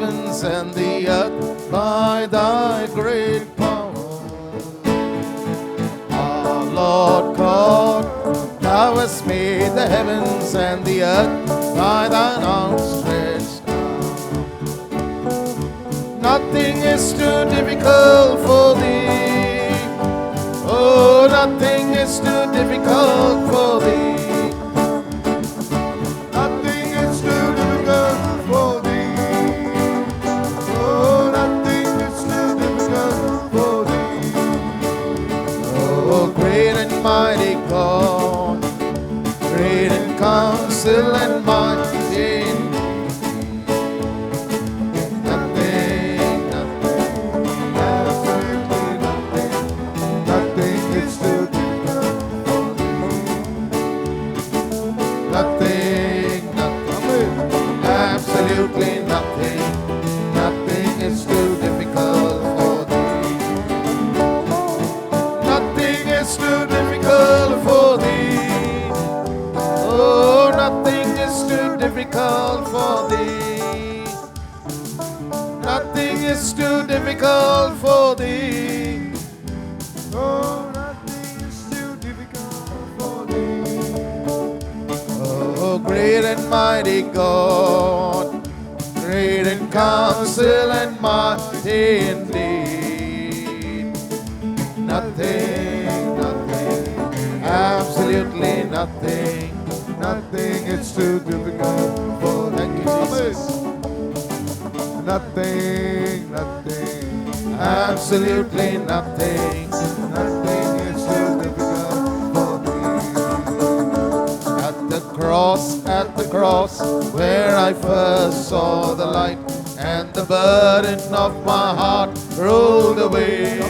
heavens and the earth by thy great power. Our Lord God, thou hast made the heavens and the earth by thine outstretched arm. Nothing is too difficult for thee. Oh, nothing is too difficult for thee. Nothing is too difficult for thee. Oh, nothing is too difficult for thee. Oh, great and mighty God, great in counsel and mighty in nothing, Absolutely nothing. Nothing is too difficult for thee. nothing, absolutely nothing. Nothing is too difficult for thee. Nothing is too difficult for thee. Oh, nothing is too difficult for thee. Nothing is too difficult for thee. Oh, nothing is too difficult for thee. Oh, great and mighty God, great in counsel and mighty indeed. Nothing, absolutely nothing. Nothing is too difficult for Thank you, thee. Jesus. Nothing, Absolutely nothing. nothing is too difficult for thee. At the cross, where I first saw the light, and the burden of my heart rolled away.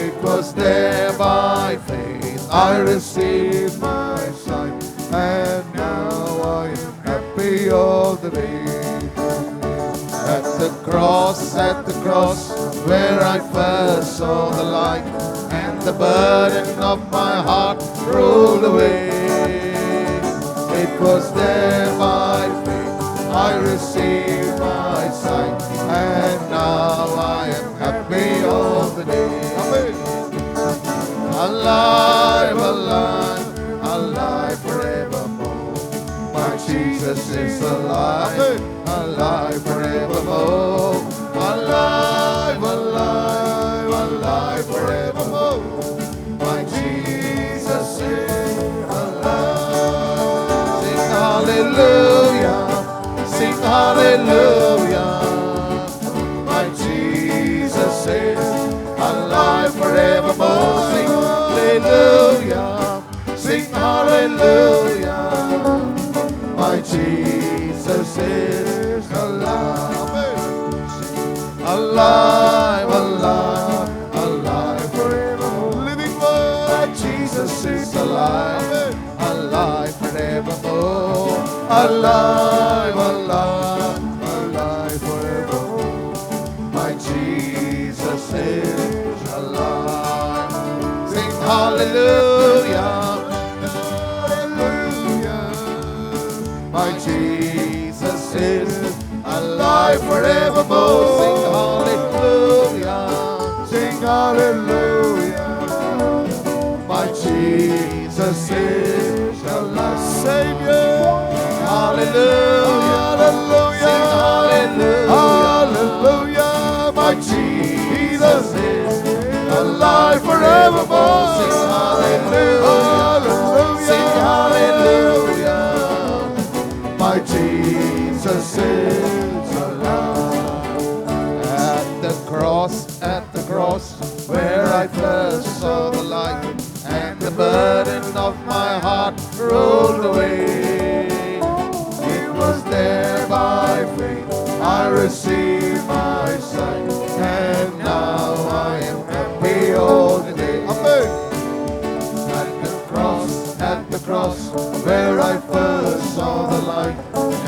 It was there by faith I received my sight, And now I am happy all the day. at the cross, where I first saw the light, and the burden of my heart rolled away. It was there by faith I received my sight, and now I am happy all the day. Alive, alive, alive forevermore. My Jesus is alive, alive forevermore. Alive, alive, alive forevermore. My Jesus is alive. Sing hallelujah, sing hallelujah. My Jesus is alive forevermore. Sing hallelujah, sing hallelujah. My Jesus is alive, alive, alive, alive forevermore. Living word. My Jesus is alive, alive forevermore. Alive, alive, alive forevermore. My Jesus is alive. Sing hallelujah, Hallelujah. my Jesus is alive forevermore. Sing hallelujah, Sing hallelujah. my Jesus is alive. Savior, hallelujah, Hallelujah. sing hallelujah. Hallelujah. My Jesus is alive forevermore. Sing hallelujah, sing hallelujah. My Jesus is alive. At the cross, where I first saw the light, and the burden of my heart rolled away. It was there by faith I received my sight, and now I am happy all the day. Amen. At the cross, where I first saw the light,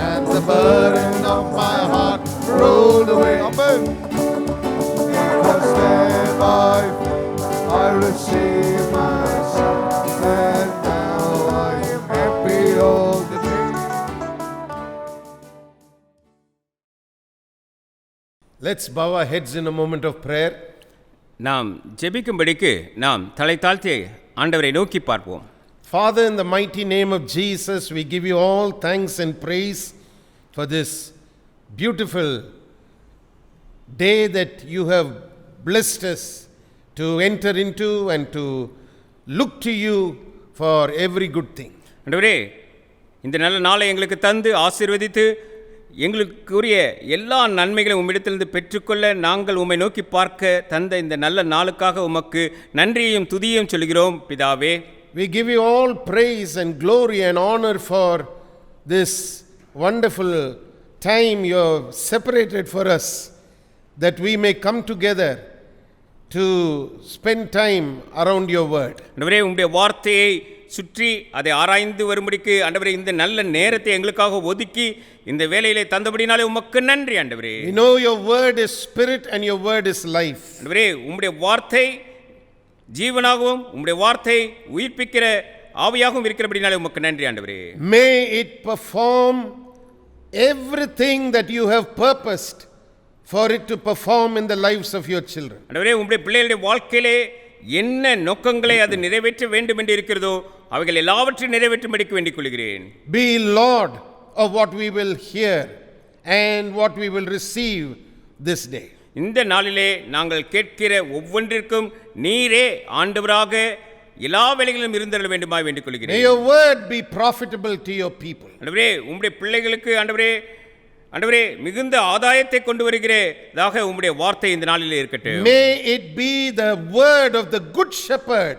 and the burden of my heart rolled away. Amen. It was there by faith I received my sight, and now I am happy all Let's bow our heads in a moment of prayer. நாம் ஜெபிக்கும்படிக்கு நாம் தலை தாழ்த்தி ஆண்டவரை நோக்கி பார்ப்போம். Father, in the mighty name of Jesus, we give you all thanks and praise for this beautiful day that you have blessed us to enter into and to look to you for every good thing. ஆண்டவரே, இந்த நல்ல நாளை எங்களுக்கு தந்து ஆசீர்வதித்து எங்களுக்குரிய எல்லா நன்மைகளையும் உம்மிடத்திலிருந்து பெற்றுக்கொள்ள நாங்கள் உம்மை நோக்கி பார்க்க தந்த இந்த நல்ல நாளுக்காக உமக்கு நன்றியையும் துதியையும் சொல்கிறோம் பிதாவே. We give you all praise and glory and honor for this wonderful time you have separated for us, that we may come together to spend time around your word. ஆண்டவரே, உம்முடைய வார்த்தையை சுற்றி அதை ஆராய்ந்து வரும்படிக்கு ஆண்டவரே இந்த நல்ல நேரத்தை எங்களுக்காக ஒதுக்கி இந்த வேளையிலே தந்தபடினாலே உமக்கு நன்றி ஆண்டவரே. We know your word is spirit and your word is life. ஆண்டவரே, உம்முடைய வார்த்தை ஜீவனாகவும் உம்முடைய வார்த்தை உயிர்ப்பிக்கிற ஆவியாகவும் இருக்கிறபடினாலே உமக்கு நன்றி ஆண்டவரே. May it perform everything that you have purposed for it to perform in the lives of your children. ஆண்டவரே, உம்முடைய பிள்ளைகளுடைய வாழ்க்கையிலே என்ன நோக்கங்களை அது நிறைவேற்ற வேண்டும் என்று இருக்கிறதோ அவைகள் எல்லாவற்றையும் நிறைவேற்றும்படிக்கு வேண்டிக் கொள்கிறேன். Be Lord of what we will hear and what we will receive this day. இந்த நாளிலே நாங்கள் கேட்கிற ஒவ்வொன்றிற்கும் நீரே ஆண்டவராக எல்லா வேளைகளிலும் இருந்தருள வேண்டுமாய் வேண்டிக் கொள்கிறேன். May your word be profitable to your people. ஆண்டவரே, உம்முடைய பிள்ளைகளுக்கு ஆண்டவரே மிகுந்த ஆதாயத்தை கொண்டு வருகிறதாக உம்முடைய வார்த்தை இந்த நாளிலே இருக்கட்டும். May it be the word of the good shepherd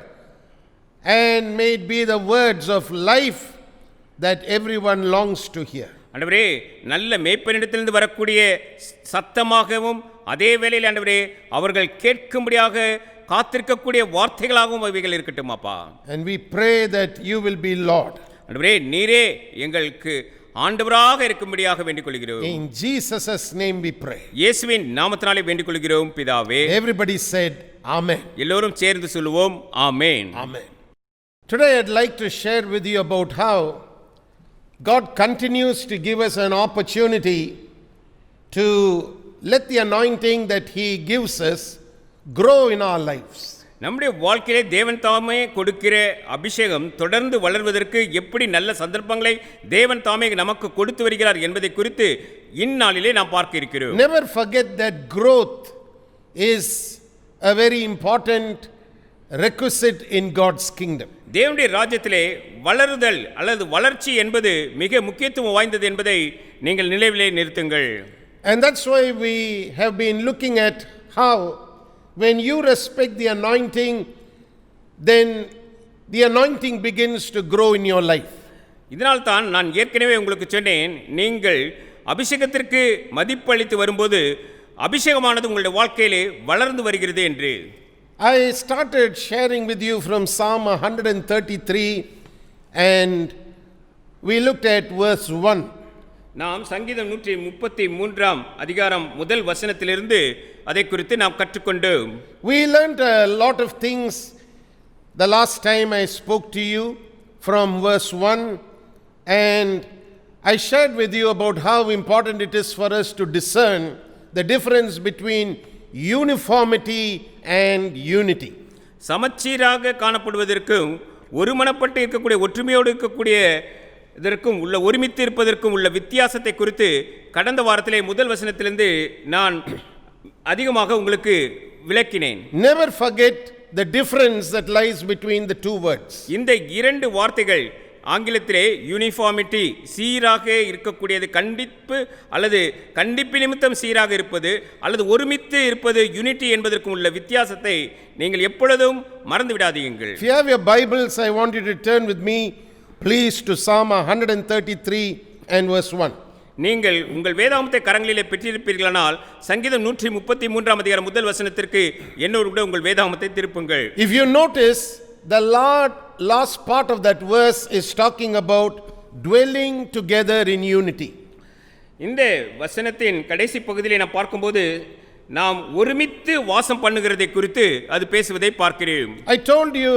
and may it be the words of life that everyone longs to hear. ஆண்டவரே, நல்ல மேய்ப்பனிடத்திலிருந்து வரக்கூடிய சத்தமாகவும் அதே வேளையில் ஆண்டவரே அவர்கள் கேட்கும்படியாக காத்திருக்கக்கூடிய வார்த்தைகளாகவும் அவைகள் இருக்கட்டும் அப்பா. And we pray that you will be Lord. ஆண்டவரே, நீரே எங்களுக்கு ஆண்டவராக இருக்கும்படியாக வேண்டிக் கொள்கிறோம். In Jesus' name we pray. இயேசுவின் நாமத்தினாலே வேண்டிக் கொள்கிறோம் பிதாவே. Everybody said amen. எல்லோரும் சேர்ந்து சொல்லுவோம் ஆமென். Amen. Today I'd like to share with you about how God continues to give us an opportunity to let the anointing that he gives us grow in our lives. நம்முடைய வாழ்க்கையிலே தேவன் தாமே கொடுக்கிற அபிஷேகம் தொடர்ந்து வளர்வதற்கு எப்படி நல்ல சந்தர்ப்பங்களை தேவன் தாமே நமக்கு கொடுத்து வருகிறார் என்பதை குறித்து இந்நாளிலே நாம் பார்க்க இருக்கிறோம். Never forget that growth is a very important requisite in God's kingdom. தேவனுடைய ராஜ்யத்திலே வளருதல் அல்லது வளர்ச்சி என்பது மிக முக்கியத்துவம் வாய்ந்தது என்பதை நீங்கள் நினைவிலே நிறுத்துங்கள். And that's why we have been looking at how when you respect the anointing, then the anointing begins to grow in your life. இதனால் தான் நான் ஏற்கனவே உங்களுக்கு சொன்னேன், நீங்கள் அபிஷேகத்திற்கு மதிப்பளித்து வரும்போது அபிஷேகமானது உங்களுடைய வாழ்க்கையிலே வளர்ந்து வருகிறது என்று. I started sharing with you from Psalm 133 and we looked at verse 1. நாம் சங்கீதம் 133 அதிகாரம் முதல் வசனத்திலிருந்து அதை குறித்து நாம் கற்றுக்கொண்டோம். We learned a lot of things the last time I spoke to you from verse 1 and I shared with you about how important it is for us to discern the difference between uniformity and unity. சமச்சீராக காணப்படுவதற்கும் ஒருமனப்பட்டு இருக்கக்கூடிய ஒற்றுமையோடு இருக்கக்கூடிய இதற்கும் உள்ள ஒருமித்து இருப்பதற்கும் உள்ள வித்தியாசத்தை குறித்து கடந்த வாரத்திலே முதல் வசனத்திலிருந்து நான் அதிகமாக உங்களுக்கு விளக்கினேன். Never forget the difference that lies between the two words. இந்த இரண்டு வார்த்தைகள் ஆங்கிலத்திலே யூனிஃபார்மிட்டி சீராக இருக்கக்கூடியது, கண்டிப்பு அல்லது கண்டிப்பு நிமித்தம் சீராக இருப்பது அல்லது ஒருமித்து இருப்பது யூனிட்டி என்பதற்கும் உள்ள வித்தியாசத்தை நீங்கள் எப்பொழுதும் மறந்து விடாதீர்கள். If you have your Bibles, I want you to turn with me please to Psalm 133 and verse 1. நீங்கள் உங்கள் வேதாகமத்தை கரங்களிலே பெற்றிருப்பீர்களானால் சங்கீதம் 133 அதிகாரம் முதல் வசனத்திற்கு என்னோடு கூட உங்கள் வேதாகமத்தை திருப்புங்கள். If you notice, the last part of that verse is talking about dwelling together in unity. இந்த வசனத்தின் கடைசி பகுதியிலே நாம் பார்க்கும்போது நாம் ஒருமித்து வாசம் பண்ணுகிறதை குறித்து அது பேசுவதை பார்க்கிறோம். I told you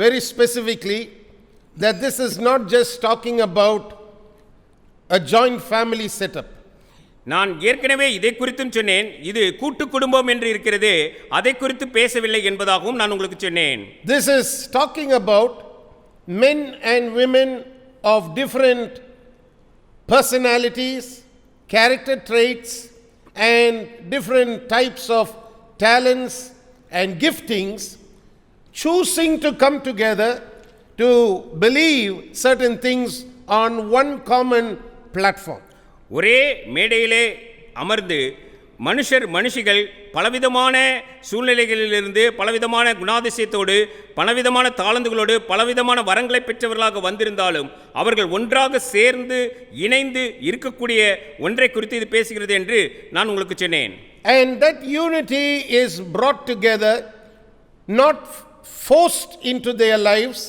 very specifically that this is not just talking about a joint family setup. நான் ஏற்கனவே இதை குறித்தும் சொன்னேன். இது கூட்டு குடும்பம் என்று இருக்கிறது, அதை குறித்து பேசவில்லை என்பதாகவும் நான் உங்களுக்கு சொன்னேன். This is talking about men and women of different personalities, character traits, and different types of talents and giftings, choosing to come together to believe certain things on one common platform. ஒரே மேடையிலே அமர்ந்து மனுஷிகள் பலவிதமான சூழ்நிலைகளிலிருந்து பலவிதமான குணாதிசயத்தோடு பலவிதமான தாளந்துகளோடு பலவிதமான வரங்களை பெற்றவர்களாக வந்திருந்தாலும் அவர்கள் ஒன்றாக சேர்ந்து இணைந்து இருக்கக்கூடிய ஒன்றை குறித்து இது பேசுகிறது என்று நான் உங்களுக்கு சொன்னேன். And that unity is brought together, not forced into their lives,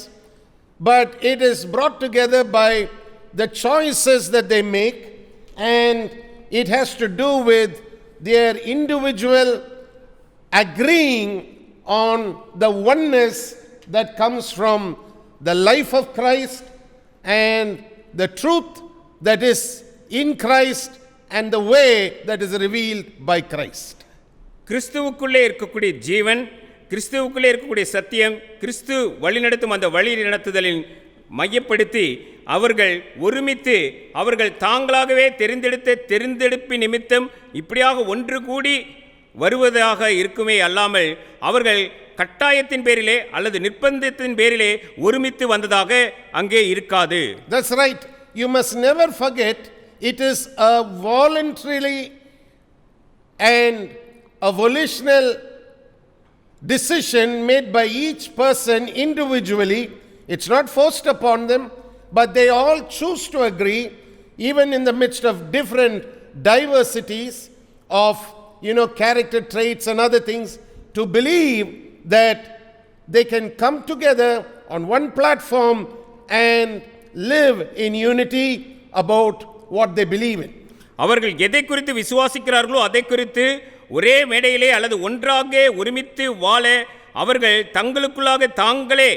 but it is brought together by the choices that they make, and it has to do with their individual agreeing on the oneness that comes from the life of Christ and the truth that is in Christ and the way that is revealed by Christ. கிறிஸ்துவுக்குள்ளே இருக்கக்கூடிய ஜீவன், கிறிஸ்துவுக்குள்ளே இருக்கக்கூடிய சத்தியம், கிறிஸ்து வழிநடத்தும் அந்த வழி நடத்துதலின் மையப்படுத்தி அவர்கள் ஒருமித்து அவர்கள் தாங்களாகவே தெரிந்தெடுப்பு நிமித்தம் இப்படியாக ஒன்று கூடி வருவதாக இருக்குமே அல்லாமல் அவர்கள் கட்டாயத்தின் பேரிலே அல்லது நிர்பந்தத்தின் பேரிலே ஒருமித்து வந்ததாக அங்கே இருக்காது. That's right. You must never forget, it is a voluntarily and a volitional decision made by each person individually. It's not forced upon them, but they all choose to agree, even in the midst of different diversities of, character traits and other things, to believe that they can come together on one platform and live in unity about what they believe in. அவர்கள் எதை குறித்து விசுவாசிக்கிறார்களோ அதை குறித்து ஒரே மேடையிலே அல்லது ஒன்றாக ஒருமித்து வாழ அவர்கள் தங்களுக்குள்ளாக தாங்களே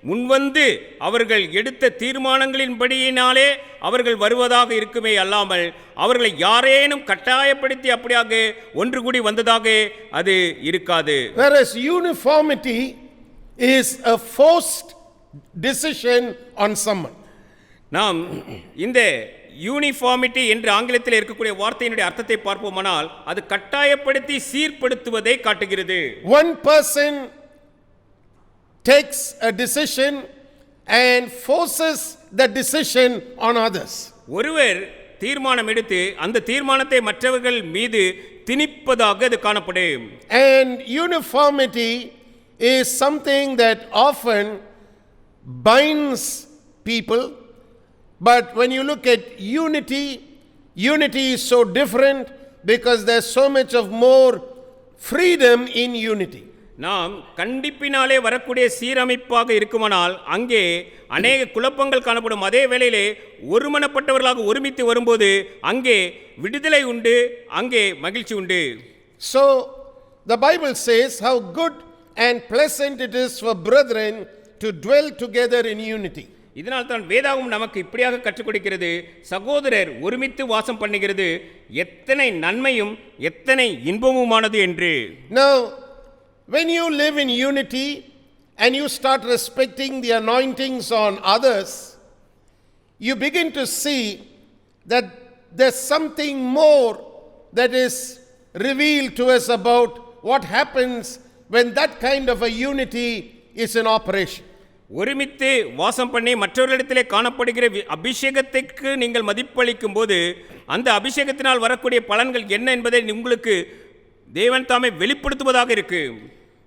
முன்வந்து அவர்கள் எடுத்த தீர்மானங்களின்படியினாலே அவர்கள் வருவதாக இருக்குமே அல்லாமல் அவர்களை யாரேனும் கட்டாயப்படுத்தி அப்படியாக ஒன்று கூடி வந்ததாக அது இருக்காது. Whereas uniformity is a forced decision on someone. நாம் இந்த யூனிஃபார்மிட்டி என்று ஆங்கிலத்தில் இருக்கக்கூடிய வார்த்தையினுடைய அர்த்தத்தை பார்ப்போமானால் அது கட்டாயப்படுத்தி சீர்படுத்துவதை காட்டுகிறது. One person takes a decision and forces that decision on others. ஒருவர் தீர்மானம் எடுத்து அந்த தீர்மானத்தை மற்றவர்கள் மீது திணிப்பதாக அது காணப்படும். And uniformity is something that often binds people, but when you look at unity is so different because there's so much of more freedom in unity. நாம் கண்டிப்பினாலே வரக்கூடிய சீரமைப்பாக இருக்குமானால் அங்கே அநேக குழப்பங்கள் காணப்படும். அதே வேளையிலே ஒருமனப்பட்டவர்களாக ஒருமித்து வரும்போது அங்கே விடுதலை உண்டு, அங்கே மகிழ்ச்சி உண்டு. So the Bible says how good and pleasant it is for brethren to dwell together in unity. இதனால் தான் வேதாகம் நமக்கு இப்படியாக கற்றுக் கொடுக்கிறது, சகோதரர் ஒருமித்து வாசம் பண்ணுகிறது எத்தனை நன்மையும் எத்தனை இன்பமுமானது என்று. Now when you live in unity and you start respecting the anointings on others, you begin to see that there's something more that is revealed to us about what happens when that kind of a unity is in operation. ஒருமித்து வாசம் பண்ணி மற்றவர்களிடத்திலே காணப்படுகிற அபிஷேகத்திற்கு நீங்கள் மதிப்பளிக்கும் போது அந்த அபிஷேகத்தினால் வரக்கூடிய பலன்கள் என்ன என்பதை உங்களுக்கு தேவன் தாமே வெளிப்படுத்துவதாக இருக்கு.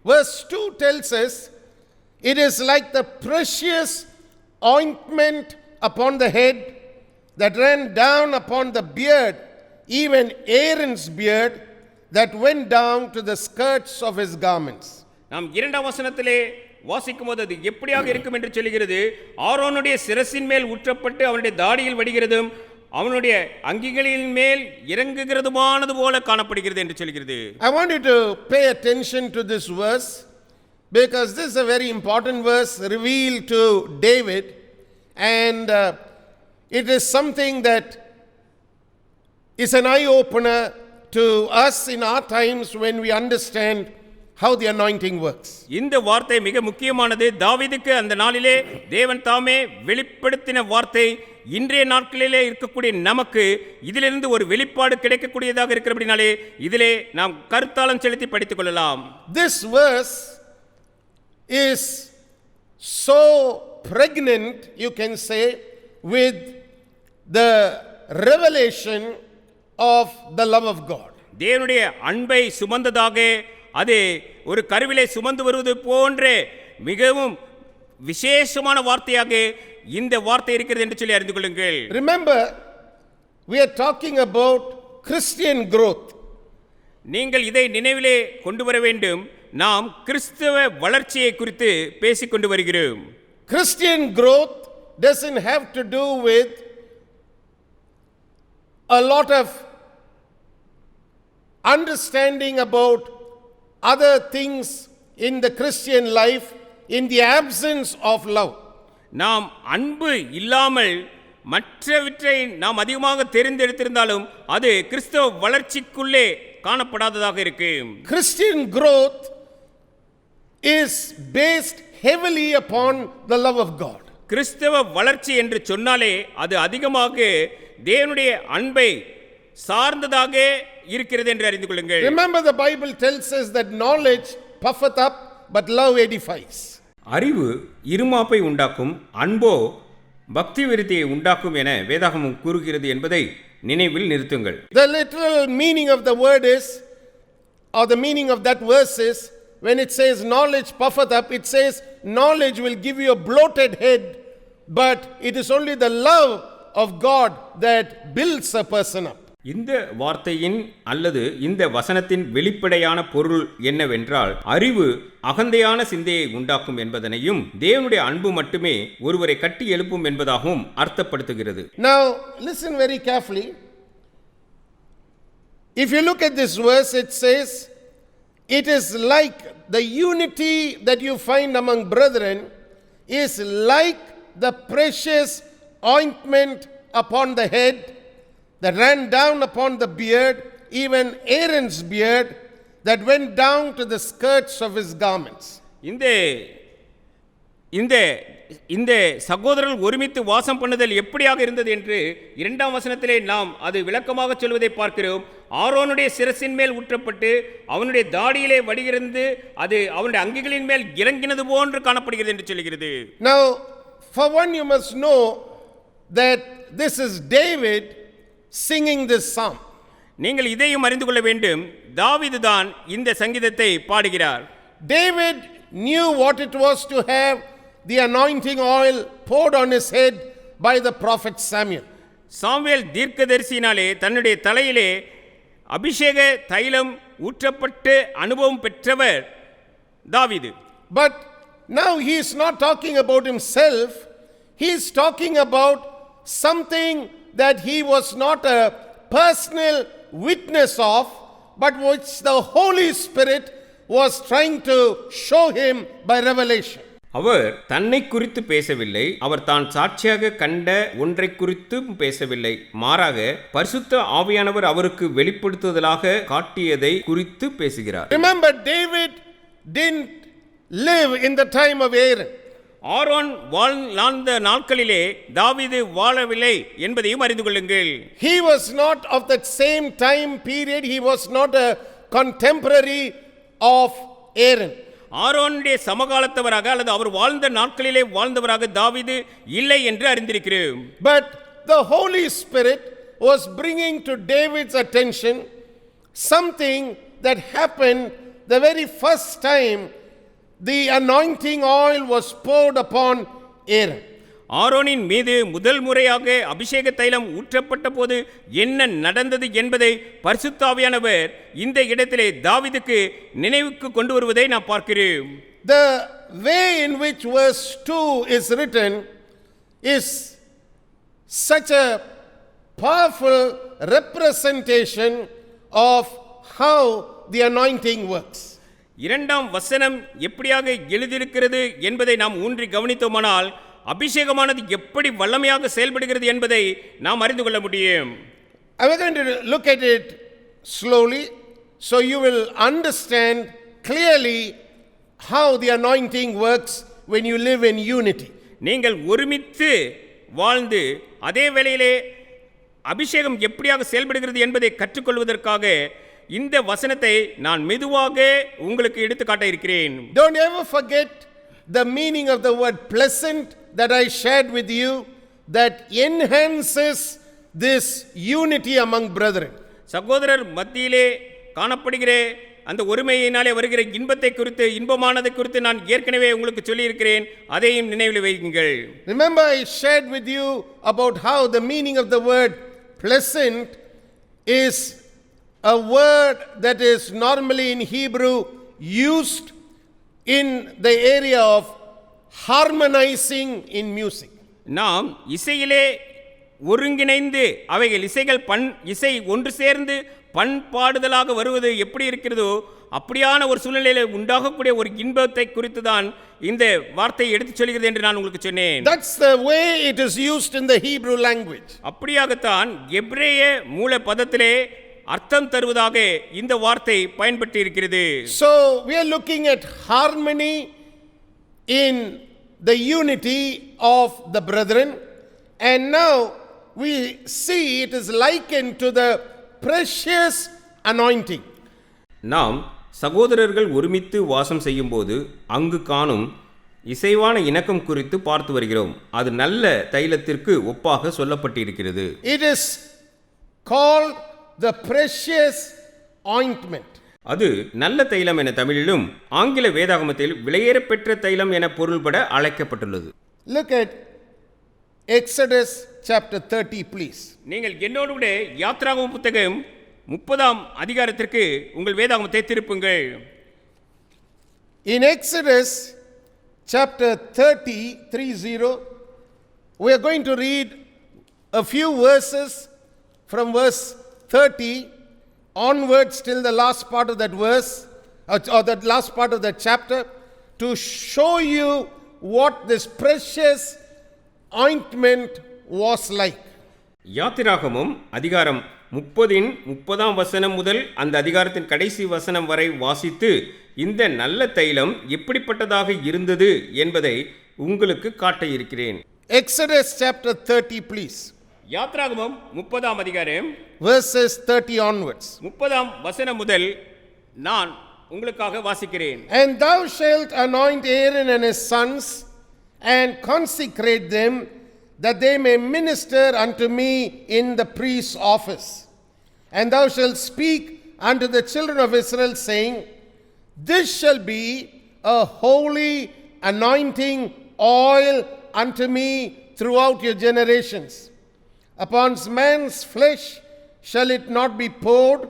Verse 2 tells us it is like the precious ointment upon the head that ran down upon the beard, even Aaron's beard that went down to the skirts of his garments. நாம் இரண்டாம் வசனத்திலே வாசிக்கும் போது அது எப்படியாக இருக்கும் என்று சொல்கிறது, ஆரோனுடைய சிரசின் மேல் ஊற்றப்பட்டு அவனுடைய தாடியில் வடிகிறதும் அவனுடைய அங்கிகளின் மேல் இறங்குகிறதுமானது போல காணப்படுகிறது என்று சொல்கிறது. I want you to pay attention to this verse because this is a very important verse revealed to David, and it is something that is an eye opener to us in our times when we understand how the anointing works. இந்த வார்த்தை மிக முக்கியமானது. தாவீதுக்கு அந்த நாளிலே தேவன் தாமே வெளிப்படுத்தின வார்த்தை இன்றைய நாட்களிலே இருக்கக்கூடிய நமக்கு இதிலிருந்து ஒரு வெளிப்பாடு கிடைக்கக்கூடியதாக இருக்கிறபடினாலே இதிலே நாம் கருத்தாளம் செலுத்தி படித்துக் கொள்ளலாம். This verse is so pregnant, you can say, with the revelation of the love of God. தேவனுடைய அன்பை சுமந்ததாக அது ஒரு கருவிலே சுமந்து வருவது போன்ற மிகவும் விசேஷமான வார்த்தையாக இந்த வார்த்தை இருக்கிறது என்று சொல்லி அறிந்து கொள்ளுங்கள். Remember, we are talking about Christian growth. நீங்கள் இதை நினைவிலே கொண்டு வர வேண்டும். நாம் கிறிஸ்தவ வளர்ச்சியை குறித்து பேசிக் கொண்டு வருகிறோம். Christian growth doesn't have to do with a lot of understanding about other things in the Christian life in the absence of love. நாம் அன்பு இல்லாமல் மற்றவற்றை நாம் அதிகமாக தெரிந்தெடுத்திருந்தாலும் அது கிறிஸ்தவ வளர்ச்சிக்குள்ளே காணப்படாததாக இருக்கு. Christian growth is based heavily upon the love of God. கிறிஸ்தவ வளர்ச்சி என்று சொன்னாலே அது அதிகமாக தேவனுடைய அன்பை சார்ந்ததாக இருக்கிறது என்று அறிந்து கொள்ளுங்கள். Remember, the Bible tells us that knowledge puffeth up, but love edifies. அறிவு இருமாப்பை உண்டாக்கும், அன்போ பக்தி விருத்தியை உண்டாக்கும் என வேதாகமம் கூறுகிறது என்பதை நினைவில் நிறுத்துங்கள். The literal meaning of the word is, or the meaning of that verse is, when it says knowledge puffeth up, it says knowledge will give you a bloated head, but it is only the love of God that builds a person up. இந்த வார்த்தையின் அல்லது இந்த வசனத்தின் வெளிப்படையான பொருள் என்னவென்றால், அறிவு அகந்தையான சிந்தையை உண்டாக்கும் என்பதனையும் தேவனுடைய அன்பு மட்டுமே ஒருவரை கட்டி எழுப்பும் என்பதாகவும் அர்த்தப்படுத்துகிறது. Now listen very carefully. If you look at this verse, it says it is like the unity that you find among brethren is like the precious ointment upon the head that ran down upon the beard, even Aaron's beard, that went down to the skirts of his garments. இந்த சகோதரர்கள் ஒருமித்து வாசம் பண்ணுதல் எப்படியாக இருந்தது என்று 2ஆம் வசனத்திலே நாம் அது விளக்கமாக சொல்வதை பார்க்கிறோம். ஆரோனுடைய சிரசின் மேல் ஊற்றப்பட்டு அவனுடைய தாடியிலே வடிகிறது, அது அவனுடைய அங்கிகளின் மேல் இறங்கினது போன்று காணப்படுகிறது என்று சொல்கிறது. Now, for one, you must know that this is David singing this psalm. நீங்கள் இதையும் அறிந்து கொள்ள வேண்டும், தாவீது தான் இந்த சங்கீதத்தை பாடுகிறார். David knew what it was to have the anointing oil poured on his head by the prophet Samuel. Samuel தீர்க்கதரிசியினாலே தன்னுடைய தலையிலே அபிஷேக தைலம் ஊற்றப்பட்டு அனுபவம் பெற்றவர் தாவீது. But now he is not talking about himself, he is talking about something that he was not a personal witness of, but which the Holy Spirit was trying to show him by revelation. அவர் தன்னை குறித்து பேசவில்லை, அவர் தான் சாட்சியாக கண்ட ஒன்றை குறித்தும் பேசவில்லை, மாறாக பரிசுத்த ஆவியானவர் அவருக்கு வெளிப்படுத்துதலாக காட்டியதை குறித்து பேசுகிறார். Remember, David didn't live in the time of Aaron. Aaron வாழ்ந்த நாட்களிலே தாவீது வாழவில்லை என்பதையும் அறிந்து கொள்ளுங்கள். He was not of that same time period, he was not a contemporary of Aaron. ஆரோனுடைய சமகாலத்தவராக அல்லது அவர் வாழ்ந்த நாட்களிலே வாழ்ந்தவராக தாவீது இல்லை என்று அறிந்திருக்கிறோம். But the Holy Spirit was bringing to David's attention something that happened the very first time the anointing oil was poured upon Aaron. ஆரோனின் மீது முதல் முறையாக அபிஷேக தைலம் ஊற்றப்பட்ட போது என்ன நடந்தது என்பதை பரிசுத்த ஆவியானவர் இந்த இடத்திலே தாவீதுக்கு நினைவுக்கு கொண்டு வருவதை நாம் பார்க்கிறோம். The way in which verse 2 is written is such a powerful representation of how the anointing works. 2ஆம் வசனம் எப்படியாக எழுதியிருக்கிறது என்பதை நாம் ஊன்றி கவனித்தோமானால் அபிஷேகமானது எப்படி வல்லமையாக செயல்படுகிறது என்பதை நாம் அறிந்து கொள்ள முடியும். I'm going to look at it slowly so you will understand clearly how the anointing works when you live in unity. நீங்கள் ஒருமித்து வாழ்ந்து அதே வேளையிலே அபிஷேகம் எப்படியாக செயல்படுகிறது என்பதை கற்றுக்கொள்வதற்காக இந்த வசனத்தை நான் மெதுவாக உங்களுக்கு எடுத்துக்காட்ட இருக்கிறேன். Don't ever forget the meaning of the word pleasant that I shared with you, that enhances this unity among brethren. சகோதரர் மத்தியிலே காணப்படுகிற அந்த ஒருமையினாலே வருகிற இன்பத்தை குறித்து, இன்பமானதை குறித்து நான் ஏற்கனவே உங்களுக்கு சொல்லியிருக்கிறேன். அதையும் நினைவில் வையுங்கள். Remember, I shared with you about how the meaning of the word pleasant is a word that is normally in Hebrew used in the area of harmonizing in music. நாம் இசையிலே ஒருங்கிணைந்து அவைகள் இசை ஒன்று சேர்ந்து பண்பாடுதலாக வருவது எப்படி இருக்கிறதோ அப்படியான ஒரு சூழ்நிலையில் உண்டாகக்கூடிய ஒரு இன்பத்தை குறித்து தான் இந்த வார்த்தையை எடுத்துச் சொல்கிறது என்று நான் உங்களுக்கு சொன்னேன். That's the way it is used in the Hebrew language. அப்படியாகத்தான் எபிரேய மூல பதத்திலே அர்த்தம் தருவதாக இந்த வார்த்தை பயன்பட்டு இருக்கிறது. So we are looking at harmony in the unity of the brethren, and now we see it is likened to the precious anointing. நாம் சகோதரர்கள் ஒருமித்து வாசம் செய்யும்போது அங்கு காணும் இசைவான இணக்கம் குறித்து பார்த்து வருகிறோம். அது நல்ல தைலத்திற்கு ஒப்பாக சொல்லப்பட்டிருக்கிறது. It is called the precious ointment. அது நல்ல தைலம் என தமிழிலும் ஆங்கில வேதாகமத்தில் விலையேறப்பெற்ற தைலம் என பொருள்பட அழைக்கப்பட்டுள்ளது. Look at Exodus chapter 30, please. நீங்கள் என்னோடு கூட யாத்ராகம புத்தகம் 30ஆம் அதிகாரத்திற்கு உங்கள் வேதாகமத்தை திருப்புங்கள். In Exodus chapter 30, we are going to read a few verses from verse 30 onwards till the last part of that verse, or that last part of that chapter, to show you what this precious ointment was like. யாத்திராகமம் அதிகாரம் 30ஆம் வசனம் முதல் அந்த அதிகாரத்தின் கடைசி வசனம் வரை வாசித்து இந்த நல்ல தைலம் எப்படிப்பட்டதாக இருந்தது என்பதை உங்களுக்கு காட்ட இருக்கிறேன். Exodus chapter 30, please. யாத்திராகமம் 30ஆம் அதிகாரம் verses 30 onwards. 30ஆம் வசனம் முதல் நான் உங்களுக்காக வாசிக்கிறேன். And thou shalt anoint Aaron and his sons and consecrate them, that they may minister unto me in the priest's office. And thou shalt speak unto the children of Israel, saying, This shall be a holy anointing oil unto me throughout your generations. Upon man's flesh shall it not be poured,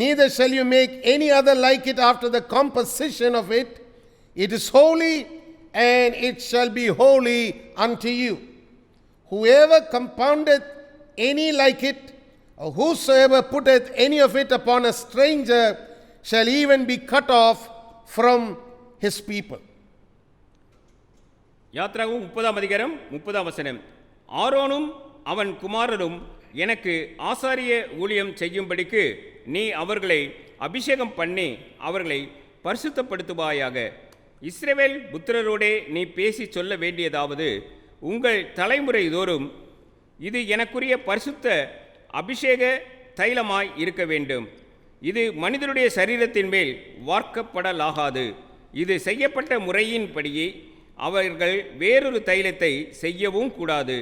neither shall you make any other like it after the composition of it. It is holy, and it shall be holy unto you. Whoever compoundeth any like it, or whosoever putteth any of it upon a stranger, shall even be cut off from his people. யாத்திராகமம் 30ஆம் அதிகாரம் 30ஆம் வசனம். ஆரோனும் அவன் குமாரரும் எனக்கு ஆசாரிய ஊழியம் செய்யும்படிக்கு நீ அவர்களை அபிஷேகம் பண்ணி அவர்களை பரிசுத்தப்படுத்துவாயாக. இஸ்ரவேல் புத்திரரோடே நீ பேசி சொல்ல வேண்டியதாவது, உங்கள் தலைமுறை தோறும் இது எனக்குரிய பரிசுத்த அபிஷேக தைலமாய் இருக்க வேண்டும். இது மனிதனுடைய சரீரத்தின் மேல் வார்க்கப்படலாகாது. இது செய்யப்பட்ட முறையின்படியே அவர்கள் வேறொரு தைலத்தை செய்யவும் கூடாது.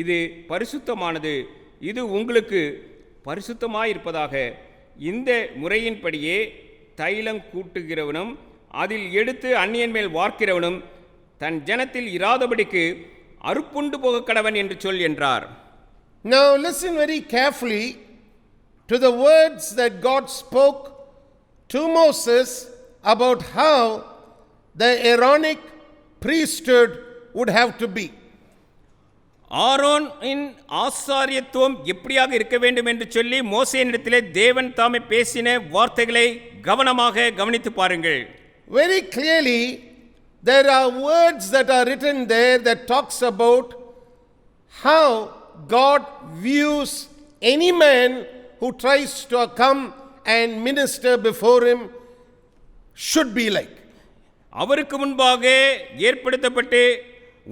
இது பரிசுத்தமானது. இது உங்களுக்கு பரிசுத்தமாயிருப்பதாக. இந்த முறையின்படியே தைலம் கூட்டுகிறவனும் அதில் எடுத்து அந்நியன் மேல் வார்க்கிறவனும் தன் ஜனத்தில் இராதபடிக்கு அறுப்புண்டு போக கடவன் என்று சொல் என்றார். Now listen very carefully to the words that God spoke to Moses about how the Aaronic priesthood would have to be. ஆரோனின் ஆசாரியத்துவம் எப்படியாக இருக்க வேண்டும் என்று சொல்லி மோசேயினிடத்திலே தேவன் தாமே பேசின வார்த்தைகளை கவனமாக கவனித்து பாருங்கள். Very clearly there are words that are written there that talks about how God views any man who tries to come and minister before him should be like. அவருக்கு முன்பாக ஏற்படுத்தப்பட்டு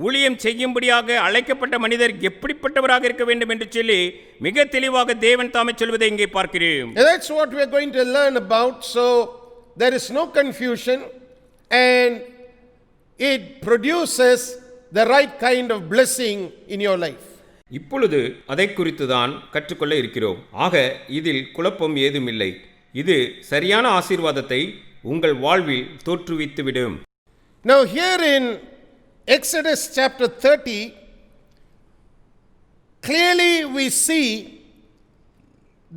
ஊழியம் செய்யும்படியாக அழைக்கப்பட்ட மனிதர் எப்படிப்பட்டவராக இருக்க வேண்டும் என்று சொல்லி மிக தெளிவாக தேவன் தாமே சொல்வதை இங்கே பார்க்கிறோம். That's what we are going to learn about, so there is no confusion and it produces the right kind of blessing in your life. இப்பொழுது அதை குறித்து தான் கற்றுக்கொள்ள இருக்கிறோம். ஆக இதில் குழப்பம் ஏதுமில்லை. இது சரியான ஆசீர்வாதத்தை உங்கள் வாழ்வில் தோற்றுவித்துவிடும். Now here in Exodus chapter 30, clearly we see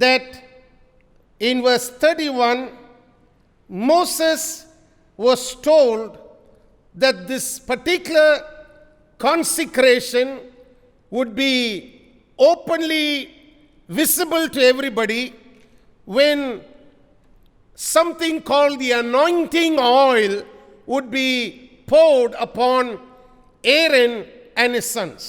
that in verse 31, Moses was told that this particular consecration would be openly visible to everybody when something called the anointing oil would be poured upon Aaron and his sons.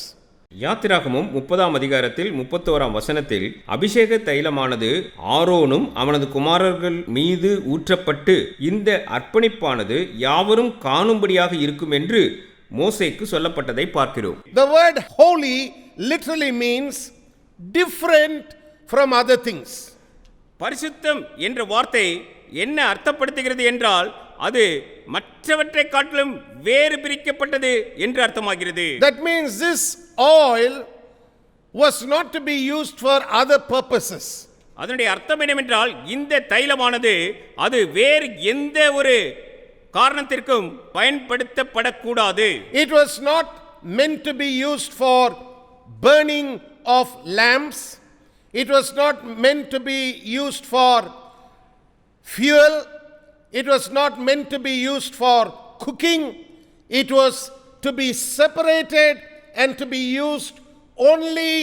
யாத்திராகமும் 30ஆம் அதிகாரத்தில் 31ஆம் வசனத்தில் அபிஷேக தைலமானது ஆரோனும் அவனது குமாரர்கள் மீது ஊற்றப்பட்டு இந்த அர்ப்பணிப்பானது யாவரும் காணும்படியாக இருக்கும் என்று மோசேக்கு சொல்லப்பட்டதை பார்க்கிறோம். The word holy literally means different from other things. பரிசுத்தம் என்ற வார்த்தை என்ன அர்த்தப்படுத்துகிறது என்றால் அது மற்றவற்றை காட்டிலும் வேறு பிரிக்கப்பட்டது என்று அர்த்தமாகிறது. That means this oil was not to be used for other purposes. அதனுடைய அர்த்தம் என்னவென்றால் இந்த தைலமானது அது வேறு எந்த ஒரு காரணத்திற்கும் பயன்படுத்தப்படக்கூடாது. It was not meant to be used for burning of lamps. It was not meant to be used for fuel. It was not meant to be used for cooking. It was to be separated and to be used only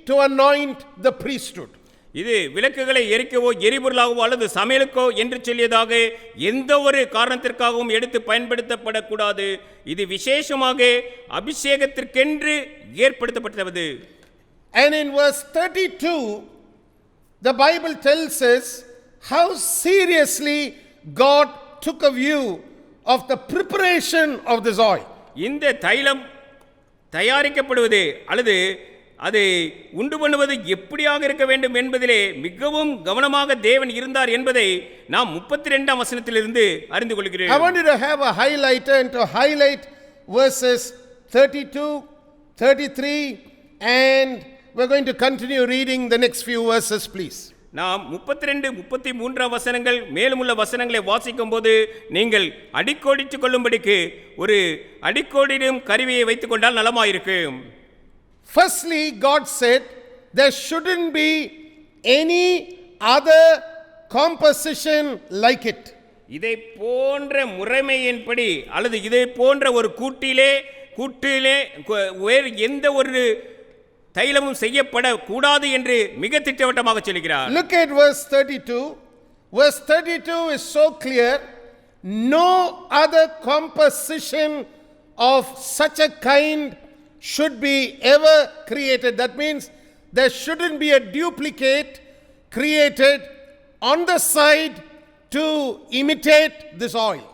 to anoint the priesthood. இது விளக்குகளை எரிக்கவோ எரிபொருளாகவோ அல்லது சமையலுக்கோ என்று சொல்லியதாக எந்த ஒரு காரணத்திற்காகவும் எடுத்து பயன்படுத்தப்படக்கூடாது. இது விசேஷமாக அபிஷேகத்திற்கென்று ஏற்படுத்தப்பட்டது. And in verse 32, the Bible tells us how seriously God took a view of the preparation of this oil. இந்த தைலம் தயாரிக்கப்படுவது அல்லது அதை உண்டு பண்ணுவது எப்படியாக இருக்க வேண்டும் என்பதிலே மிகவும் கவனமாக தேவன் இருந்தார் என்பதை நாம் 32ஆம் வசனத்திலிருந்து அறிந்து கொள்கிறோம். I want you to have a highlighter and to highlight verses 32, 33 and we're going to continue reading the next few verses, please. நாம் 32, 33 வசனங்கள் மேலும் உள்ள வசனங்களை வாசிக்கும் போது நீங்கள் அடிக்கோடிட்டுக் கொள்ளும்படிக்கு ஒரு அடிக்கோடிடும் கருவியை வைத்துக் கொண்டால் நலமாயிருக்கும். Firstly, God said there shouldn't be any other composition like it. இதை போன்ற முறைமையின்படி அல்லது இதை போன்ற ஒரு கூட்டிலே வேறு எந்த ஒரு தைலமும் செய்யப்படக்கூடாது என்று மிக திட்டவட்டமாக சொல்கிறார். Look at verse 32. Verse 32 is so clear. No other composition of such a kind should be ever created. That means there shouldn't be a duplicate created on the side to imitate this oil.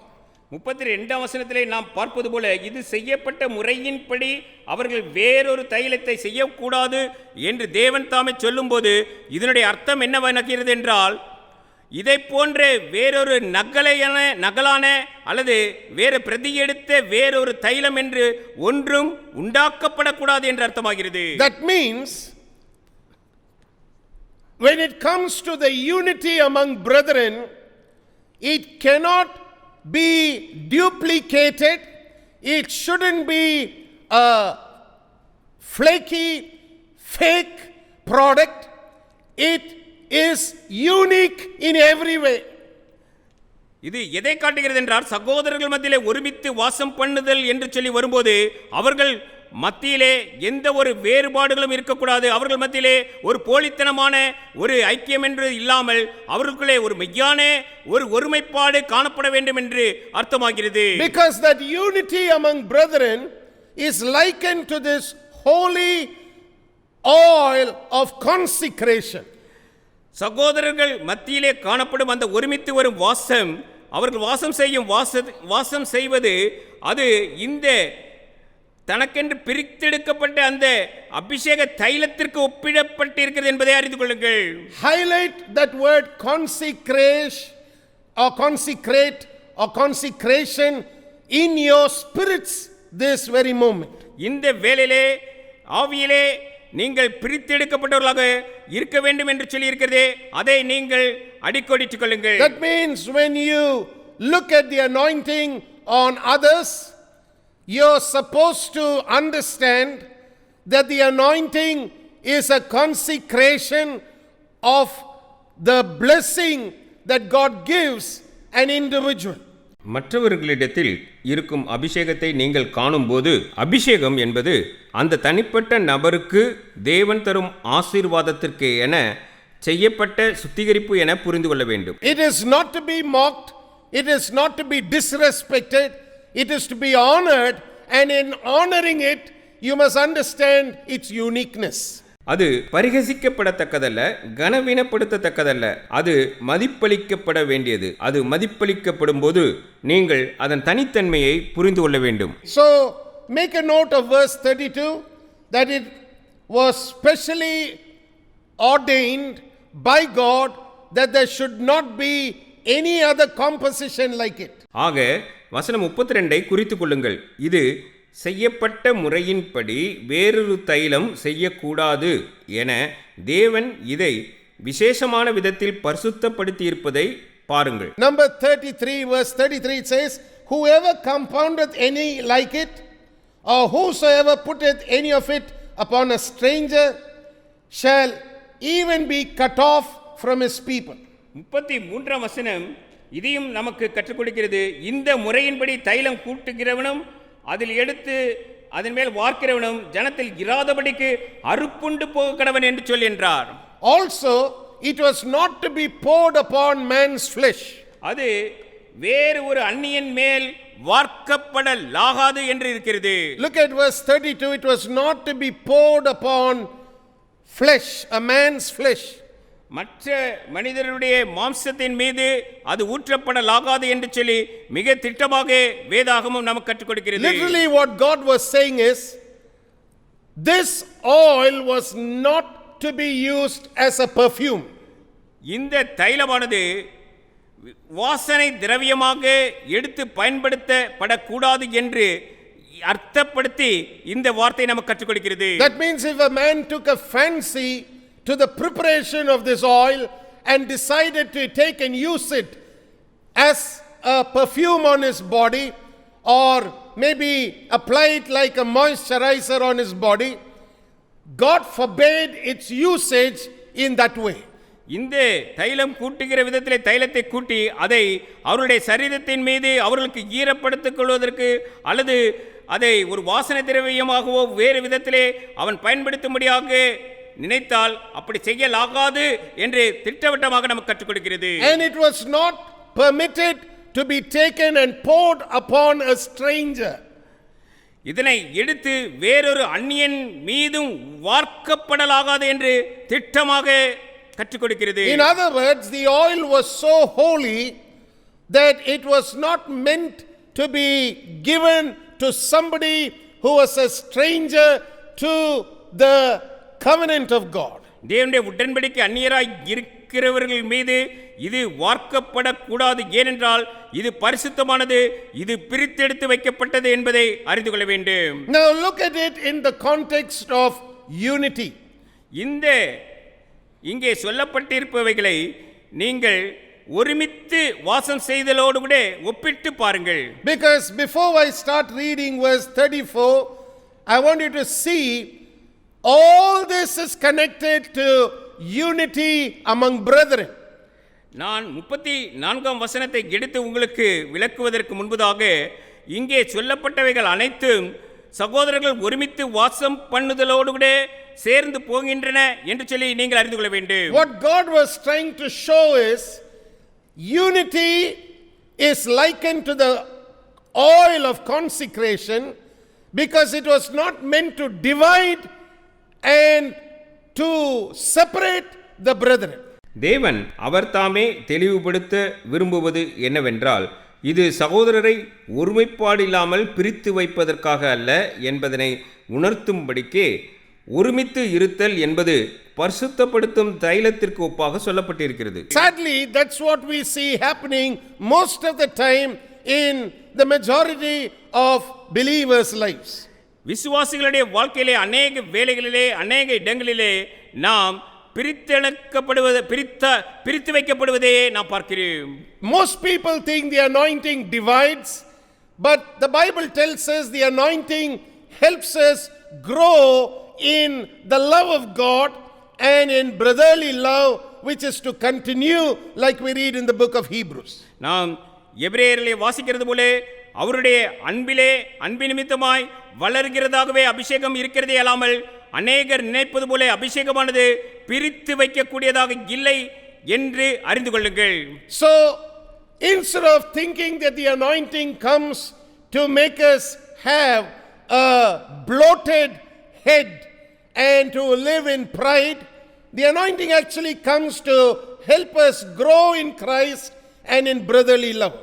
32ஆம் வசனத்திலே நாம் பார்ப்பது போல இது செய்யப்பட்ட முறையின்படி அவர்கள் வேறொரு தைலத்தை செய்யக்கூடாது என்று தேவன் தாமே சொல்லும்போது இதனுடைய அர்த்தம் என்னவெனக்கிறது என்றால் இதை போன்ற வேறொரு நகலான அல்லது வேறு பிரதி எடுத்த வேறொரு தைலம் என்று ஒன்றும் உண்டாக்கப்படக்கூடாது என்று அர்த்தமாகிறது. That means when it comes to the unity among brethren, it cannot be duplicated. It shouldn't be a flaky, fake product. It is unique in every way. இது எதை காட்டுகிறது என்றால் சகோதரர்கள் மத்தியிலே ஒருமித்து வாசம் பண்ணுதல் என்று சொல்லி வரும்போது அவர்கள் மத்தியிலே எந்த ஒரு வேறுபாடுகளும் இருக்கக்கூடாது. அவர்கள் மத்தியிலே ஒரு போலித்தனமான ஒரு ஐக்கியம் என்று இல்லாமல் அவர்களுக்குள்ளே ஒரு மெய்யான ஒரு ஒருமைப்பாடு காணப்பட வேண்டும் என்று அர்த்தமாகிறது. Because that unity among brethren is likened to this holy oil of consecration. சகோதரர்கள் மத்தியிலே காணப்படும் அந்த ஒருமித்து வரும் வாசம், அவர்கள் வாசம் செய்வது அது இந்த தனக்கென்று பிரித்தெடுக்கப்பட்ட அந்த அபிஷேக தைலத்திற்கு ஒப்பிடப்பட்டிருக்கிறது என்பதை அறிந்து கொள்ளுங்கள். Highlight that word consecrate or consecration in your spirits this very moment. இந்த வேளையிலே ஆவியிலே நீங்கள் பிரித்தெடுக்கப்பட்டவர்களாக இருக்க வேண்டும் என்று சொல்லி இருக்கிறதே, அதை நீங்கள் அடிக்கோடிட்டுக் கொள்ளுங்கள். That means when you look at the anointing on others, you're supposed to understand that the anointing is a consecration of the blessing that God gives an individual. மற்றவர்களிடத்தில் இருக்கும் அபிஷேகத்தை நீங்கள் காணும்போது, அபிஷேகம் என்பது அந்த தனிப்பட்ட நபருக்கு தேவன் தரும் ஆசீர்வாதத்திற்கு என செய்யப்பட்ட சுத்திகரிப்பு என புரிந்து கொள்ள வேண்டும். It is not to be mocked, it is not to be disrespected, it is to be honored, and in honoring it you must understand its uniqueness. அது பரிகசிக்கப்படத்தக்கதல்ல, கனவீனப்படுத்தத்தக்கதல்ல, அது மதிப்பளிக்கப்பட வேண்டியது. அது மதிப்பளிக்கப்படும் போது நீங்கள் அதன் தனித்தன்மையை புரிந்து கொள்ள வேண்டும். So make a note of verse 32 that it was specially ordained by God that there should not be any other composition like it. ஆக வசனம் 32 குறித்துக் கொள்ளுங்கள். இது செய்யப்பட்ட முறையின்படி வேறொரு தைலம் செய்யக்கூடாது என தேவன் இதை விசேஷமான விதத்தில் பரிசுத்தப்படுத்தி இருப்பதை பாருங்கள். Number 33 verse 33 it says, whoever compoundeth any like it, or whosoever putteth any of it upon a stranger shall even be cut off from his people. 33 வசனம் இதையும் நமக்கு கற்றுக் கொடுக்கிறது. இந்த முறையின்படி தைலம் கூட்டுகிறவனும் அதில் எடுத்து அதன் மேல் வார்க்கிறவனும் ஜனத்தில் இராதபடிக்கு அறுப்புண்டு போக கடவன் என்று சொல்லி என்றார். Also it was not to be poured upon man's flesh. அது வேறு ஒரு அந்நியன் மேல் வார்க்கப்படலாகாது என்று இருக்கிறது. Look at verse 32, it was not to be poured upon flesh, a man's flesh. மற்ற மனிதருடைய மாம்சத்தின் மீது அது ஊற்றப்படலாகாது என்று சொல்லி மிக திட்டமாக வேதாகமும் நமக்கு கற்றுக் கொடுக்கிறது. Literally what God was saying is, this oil was not to be used as a perfume. இந்த தைலமானது வாசனை திரவியமாக எடுத்து பயன்படுத்தப்படக்கூடாது என்று அர்த்தப்படுத்தி இந்த வார்த்தை நமக்கு கற்றுக் கொடுக்கிறது. That means if a man took a fancy to the preparation of this oil and decided to take and use it as a perfume on his body, or maybe apply it like a moisturizer on his body, God forbade its usage in that way. இந்த தைலம் கூட்டுகிற விதத்திலே தைலத்தை கூட்டி அதை அவருடைய சரீரத்தின் மீது அவர்களுக்கு ஈரப்படுத்திக் கொள்வதற்கு அல்லது அதை ஒரு வாசனை திரவியமாகவோ வேறு விதத்திலே அவன் பயன்படுத்தும்படியாக நினைத்தால் அப்படி செய்யலாகாது என்று திட்டவட்டமாக நமக்கு கற்றுக் கொடுக்கிறது. And it was not permitted to be taken and poured upon a stranger. இதனை எடுத்து வேறொரு அந்நியன் மீதும் வார்க்கப்படலாகாது என்று திட்டமாக கற்றுக் கொடுக்கிறது. In other words, the oil was so holy that it was not meant to be given to somebody who was a stranger to the covenant of God. தேவனுடைய உடன்படிக்கை அந்நியராய் இருக்கிறவர்கள் மீது இது வார்க்கப்படக்கூடாது. ஏனென்றால் இது பரிசுத்தமானது, இது பிரித்தெடுத்து வைக்கப்பட்டது என்பதை அறிந்து கொள்ள வேண்டும். Now look at it in the context of unity. இந்த இங்கே சொல்லப்பட்டிருப்பவைகளை நீங்கள் ஒருமித்து வாசம் செய்தலோடு கூட ஒப்பிட்டு பாருங்கள். Because before I start reading verse 34, I want you to see all this is connected to unity among brethren. நான் 34 வசனத்தை எடுத்து உங்களுக்கு விளக்குவதற்கு முன்பதாக இங்கே சொல்லப்பட்டவைகள் அனைத்தும் சகோதரர்கள் ஒருமித்து வாசம் பண்ணுதலோடு கூட சேர்ந்து போகின்றன என்று சொல்லி நீங்கள் அறிந்து கொள்ள வேண்டும். What God was trying to show is unity is likened to the oil of consecration because it was not meant to divide and to separate the brethren. தேவன் அவர் தாமே தெளிவுபடுத்த விரும்புவது என்னவென்றால், இது சகோதரரை ஒருமைப்பாடு இல்லாமல் பிரித்து வைப்பதற்காக அல்ல என்பதனை உணர்த்தும்படிக்கே ஒருமித்து இருத்தல் என்பது பரிசுத்தப்படுத்தும் தைலத்திற்கு ஒப்பாக சொல்லப்பட்டிருக்கிறது. Sadly, that's what we see happening most of the time in the majority of believers' lives. விசுவாசிகளுடைய வாழ்க்கையிலே அநேக வேளைகளிலே அநேக இடங்களிலே நாம் பிரித்து வைக்கப்படுவதே நாம் பார்க்கிறோம். Most people think the anointing divides, but the Bible tells us the anointing helps us grow in the love of God and in brotherly love, which is to continue like we read in the book of Hebrews. நாம் எபிரேயரிலே வாசிக்கிறது போல அவருடைய அன்பின் நிமித்தமாய் வளர்கிறதாகவே அபிஷேகம் இருக்கிறதே அல்லாமல் அநேகர் நினைப்பது போல அபிஷேகமானது பிரித்து வைக்கக்கூடியதாக இல்லை என்று அறிந்து கொள்ளுங்கள். So instead of thinking that the anointing comes to make us have a bloated head and to live in pride, the anointing actually comes to help us grow in Christ and in brotherly love.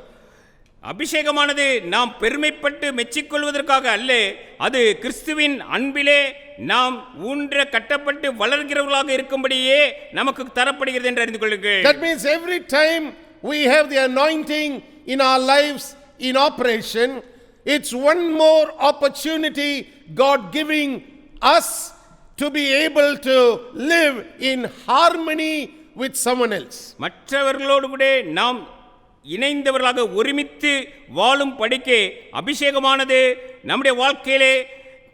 அபிஷேகமானது நாம் பெருமைப்பட்டு மெச்சிக்கொள்வதற்காக அல்ல, அது கிறிஸ்துவின் அன்பிலே நாம் ஊன்ற கட்டப்பட்டு வளர்கிறவர்களாக இருக்கும்படியே நமக்கு தரப்படுகிறது என்று அறிந்து கொள்ளுங்கள். That means every time we have the anointing in our lives in operation, it's one more opportunity God giving us to be able to live in harmony with someone else. மற்றவர்களோடு கூட நாம் இணைந்தவர்களாக ஒருமித்து வாழும் படிக்கே அபிஷேகமானது நம்முடைய வாழ்க்கையிலே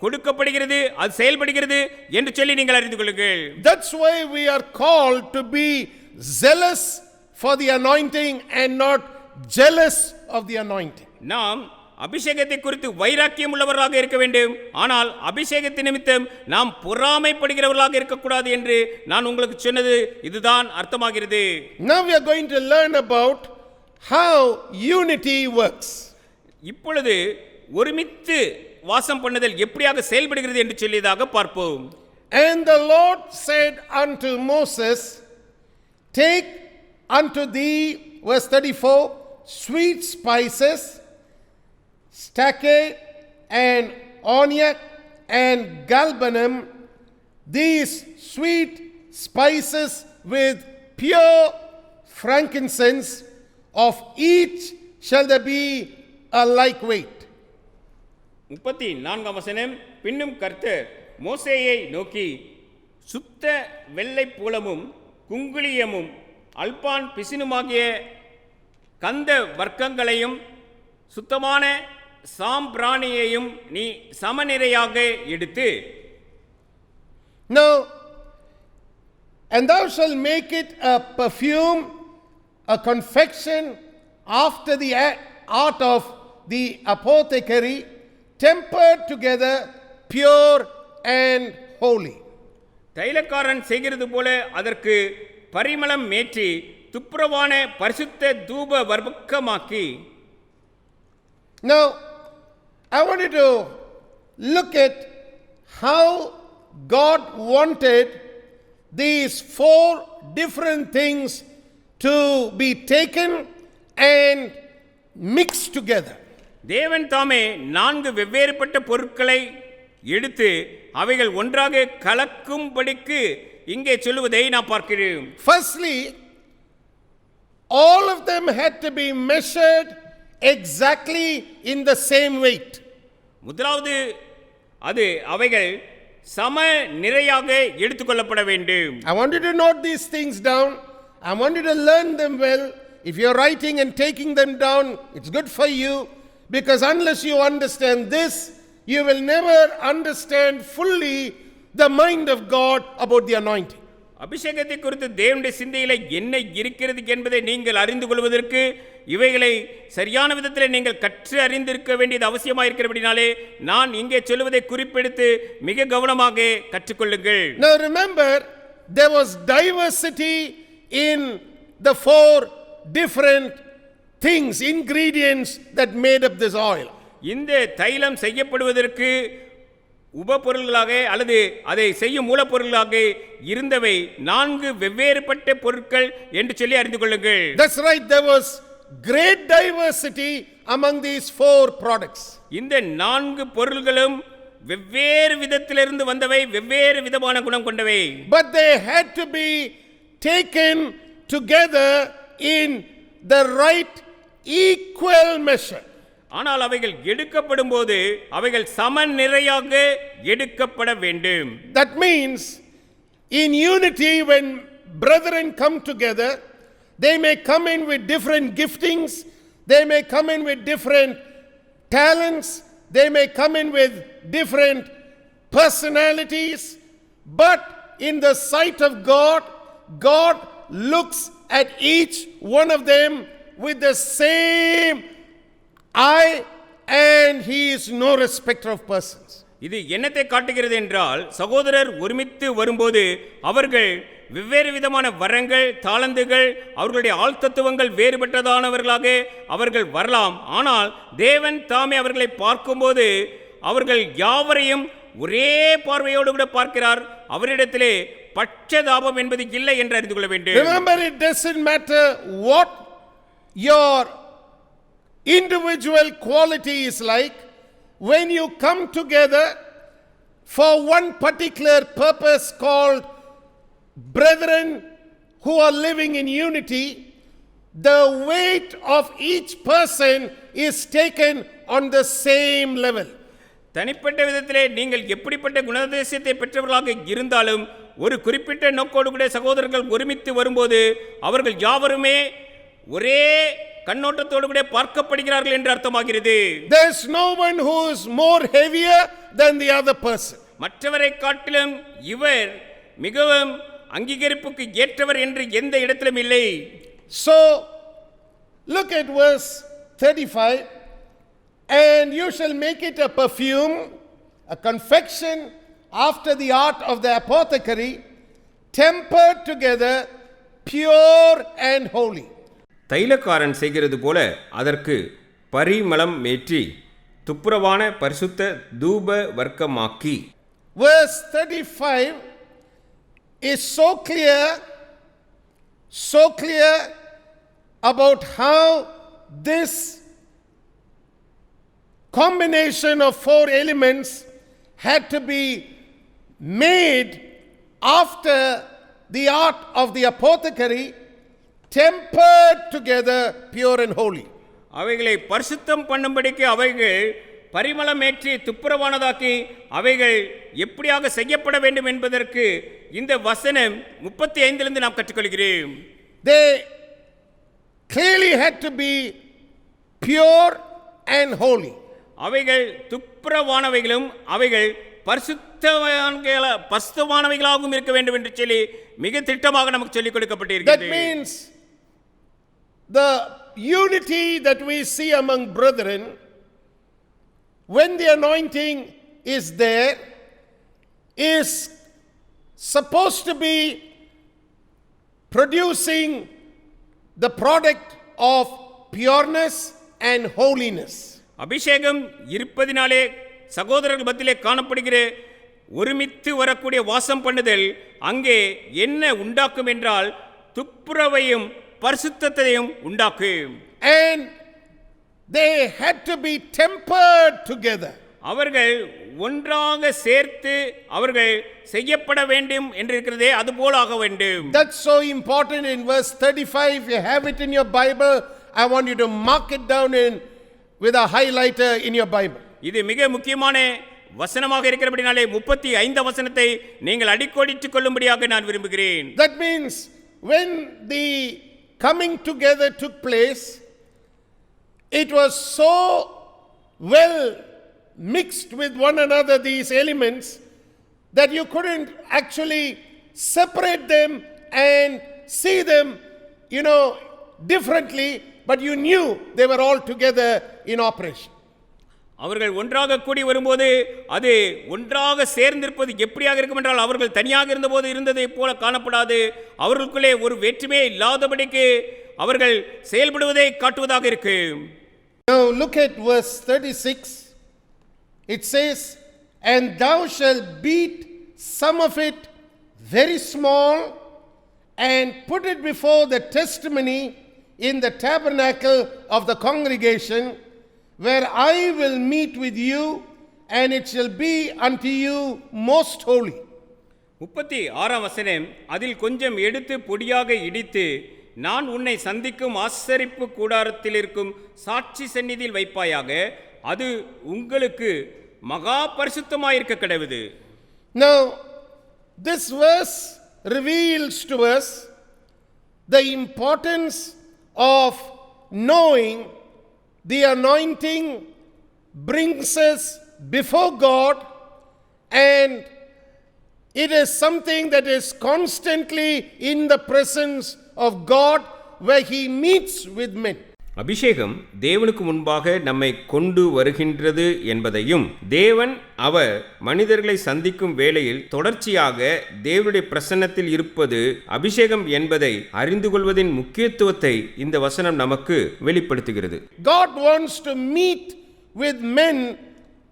கொடுக்கப்படுகிறது, அது செயல்படுகிறது என்று சொல்லி நீங்கள் அறிந்து கொள்ளுங்கள். That's why we are called to be zealous for the anointing and not jealous of the anointing. நாம் அபிஷேகத்தை குறித்து வைராக்கியம் உள்ளவர்களாக இருக்க வேண்டும், ஆனால் அபிஷேகத்தின் நிமித்தம் நாம் பொறாமைப்படுகிறவர்களாக இருக்கக்கூடாது என்று நான் உங்களுக்கு சொன்னது இதுதான் அர்த்தமாகிறது. Now we are going to learn about how unity works. இப்பொழுது ஒருமித்து வாசம் பண்ணுதல் எப்படியாக செயல்படுகிறது என்று சொல்லியதாக பார்ப்போம். And the Lord said unto Moses, take unto thee, verse 34, sweet spices, staccae and onyx and galbanum, these sweet spices with pure frankincense, of each shall there be a like weight. 34 வசனம். பின்னும் கர்த்தர் மோசேயை நோக்கி, சுத்த வெள்ளை பூலமும் குங்குளியமும் அல்பான் பிசினுமாகிய கந்த வர்க்கங்களையும் சுத்தமான சாம்பிராணியையும் நீ சமநிலையாக எடுத்து, Now, and thou shalt make it a perfume, a confection after the art of the apothecary, tempered together, pure and holy. தைலக்காரன் செய்கிறது போல அதற்கு பரிமளம் மேற்றி துப்புரவான பரிசுத்த தூப வர்க்கமாக்கி. Now, I want you to look at how God wanted these 4 different things to be taken and mixed together. தேவன் தாமே 4 வெவ்வேறுபட்ட பொருட்களை எடுத்து அவைகள் ஒன்றாக கலக்கும்படிக்கு இங்கே சொல்லுவதை நான் பார்க்கிறேன். Firstly, all of them had to be measured exactly in the same weight. முதலாவது அது அவைகள் சம நிறையாக எடுத்துக்கொள்ளப்பட வேண்டும். I want you to note these things down. I want you to learn them well. If you're writing and taking them down, it's good for you, because unless you understand this, you will never understand fully the mind of God about the anointing. அபிஷேகத்தை குறித்து தேவனுடைய சிந்தையில என்ன இருக்கிறது என்பதை நீங்கள் அறிந்து கொள்வதற்கு இவைகளை சரியான விதத்தில் நீங்கள் கற்று அறிந்திருக்க வேண்டியது அவசியமாக இருக்கிறபடினாலே நான் இங்கே சொல்லுவதை குறிப்பெடுத்து மிக கவனமாக கற்றுக்கொள்ளுங்கள். Now remember, there was diversity in the 4 different things, ingredients that made up this oil. இந்த தைலம் செய்யப்படுவதற்கு உபபொருள்களாக அல்லது அதை செய்யும் மூலப்பொருள்களாக இருந்தவை 4 வெவ்வேறுபட்ட பொருட்கள் என்று சொல்லி அறிந்து கொள்ளுங்கள். That's right, there was great diversity among these 4 products. இந்த 4 பொருள்களும் வெவ்வேறு விதத்திலிருந்து வந்தவை, வெவ்வேறு விதமான குணம் கொண்டவை. But they had to be taken together in the right equal measure. ஆனால் அவைகள் எடுக்கப்படும் போது அவைகள் சமநிலையாக எடுக்கப்பட வேண்டும். That means in unity, when brethren come together, they may come in with different giftings, they may come in with different talents, they may come in with different personalities, but in the sight of God, God looks at each one of them with the same eye, and he is no respecter of persons. இது என்னத்தை காட்டுகிறது என்றால், சகோதரர் ஒருமித்து வரும்போது அவர்கள் வெவ்வேறு விதமான வரங்கள், தாளந்துகள், அவர்களுடைய ஆழ்த்தத்துவங்கள் வேறுபட்டதானவர்களாக அவர்கள் வரலாம். ஆனால் தேவன் தாமே அவர்களை பார்க்கும்போது அவர்கள் யாவரையும் ஒரே பார்வையோடு கூட பார்க்கிறார். அவரிடத்திலே பட்சதாபம் என்பது இல்லை என்று அறிந்து கொள்ள வேண்டும். Remember, it doesn't matter what your individual quality is like. When you come together for one particular purpose called brethren who are living in unity, the weight of each person is taken on the same level. தனிப்பட்ட விதத்திலே நீங்கள் எப்படிப்பட்ட குணாதிசயத்தை பெற்றவர்களாக இருந்தாலும் ஒரு குறிப்பிட்ட நோக்கோடு கூட சகோதரர்கள் ஒருமித்து வரும்போது அவர்கள் யாவருமே ஒரே கண்ணோட்டத்தோடு கூட பார்க்கப்படுகிறார்கள் என்று அர்த்தமாகிறது. There is no one who is more heavier than the other person. மற்றவரை காட்டிலும் இவர் மிகவும் அங்கீகரிப்புக்கு ஏற்றவர் என்று எந்த இடத்திலும் இல்லை. So look at verse 35. And you shall make it a perfume, a confection after the art of the apothecary, tempered together, pure and holy. தைலக்காரன் செய்கிறது போல அதற்கு பரிமளம் மேற்றி துப்புரவான பரிசுத்த தூப வர்க்கமாக்கி. Verse 35 is so clear about how this combination of 4 elements had to be made after the art of the apothecary, tempered together, pure and holy. அவைகளை பரிசுத்தம் பண்ணும்படிக்கு அவைகள் பரிமளமேற்றி துப்புரவானதாக்கி அவைகள் எப்படியாக செய்யப்பட வேண்டும் என்பதற்கு இந்த வசனம் 35 நாம் கற்றுக்கொள்கிறோம். They clearly had to be pure and holy. அவைகள் துப்புரவானவைகளும் அவைகள் பரிசுத்தமானவைகளாகவும் இருக்க வேண்டும் என்று சொல்லி மிக திட்டமாக நமக்கு சொல்லிக் கொடுக்கப்பட்டிருக்கிறது. That means the unity that we see among brethren, when the anointing is there, is supposed to be producing the product of pureness and holiness. அபிஷேகம் இருப்பதினாலே சகோதரர்கள் மத்தியிலே காணப்படுகிற ஒருமித்து வரக்கூடிய வாசம் பண்ணுதல் அங்கே என்ன உண்டாக்கும் என்றால் துப்புரவையும் பரிசுத்தத்தையும் உண்டாக்கும். And they had to be tempered together. அவர்கள் ஒன்றாக சேர்த்து அவர்கள் செய்யப்பட வேண்டும் என்று இருக்கிறதே அதுபோல ஆக வேண்டும். That's so important in verse 35. If you have it in your Bible, I want you to mark it down with a highlighter in your Bible. இது மிக முக்கியமான வசனமாக இருக்கிறபடினாலே 35 வசனத்தை நீங்கள் அடிக்கோடிட்டுக் கொள்ளும்படியாக நான் விரும்புகிறேன். That means when the coming together took place, it was so well mixed with one another, these elements, that you couldn't actually separate them and see them, differently, but you knew they were all together in operation. அவர்கள் ஒன்றாக கூடி வரும்போது அது ஒன்றாக சேர்ந்திருப்பது எப்படியாக இருக்கும் என்றால் அவர்கள் தனியாக இருந்தபோது இருந்ததை போல காணப்படாது. அவர்களுக்குள்ளே ஒரு வேற்றுமே இல்லாதபடிக்கு அவர்கள் செயல்படுவதை காட்டுவதாக இருக்கு. Now look at verse 36. It says, and thou shalt beat some of it very small, and put it before the testimony in the tabernacle of the congregation, where I will meet with you, and it shall be unto you most holy. 36 வசனம், அதில் கொஞ்சம் எடுத்து பொடியாக இடித்து நான் உன்னை சந்திக்கும் ஆசரிப்பு கூடாரத்தில் இருக்கும் சாட்சி சந்நிதியில் வைப்பாயாக, அது உங்களுக்கு மகா பரிசுத்தமாயிருக்க கடவுது. Now, this verse reveals to us the importance of knowing the anointing brings us before God, and it is something that is constantly in the presence of God, where He meets with men. அபிஷேகம் தேவனுக்கு முன்பாக நம்மை கொண்டு வருகின்றது என்பதையும், தேவன் அவர் மனிதர்களை சந்திக்கும் வேளையில் தொடர்ச்சியாக தேவனுடைய பிரசன்னத்தில் இருப்பது அபிஷேகம் என்பதை அறிந்து கொள்வதின் முக்கியத்துவத்தை இந்த வசனம் நமக்கு வெளிப்படுத்துகிறது. God wants to meet with men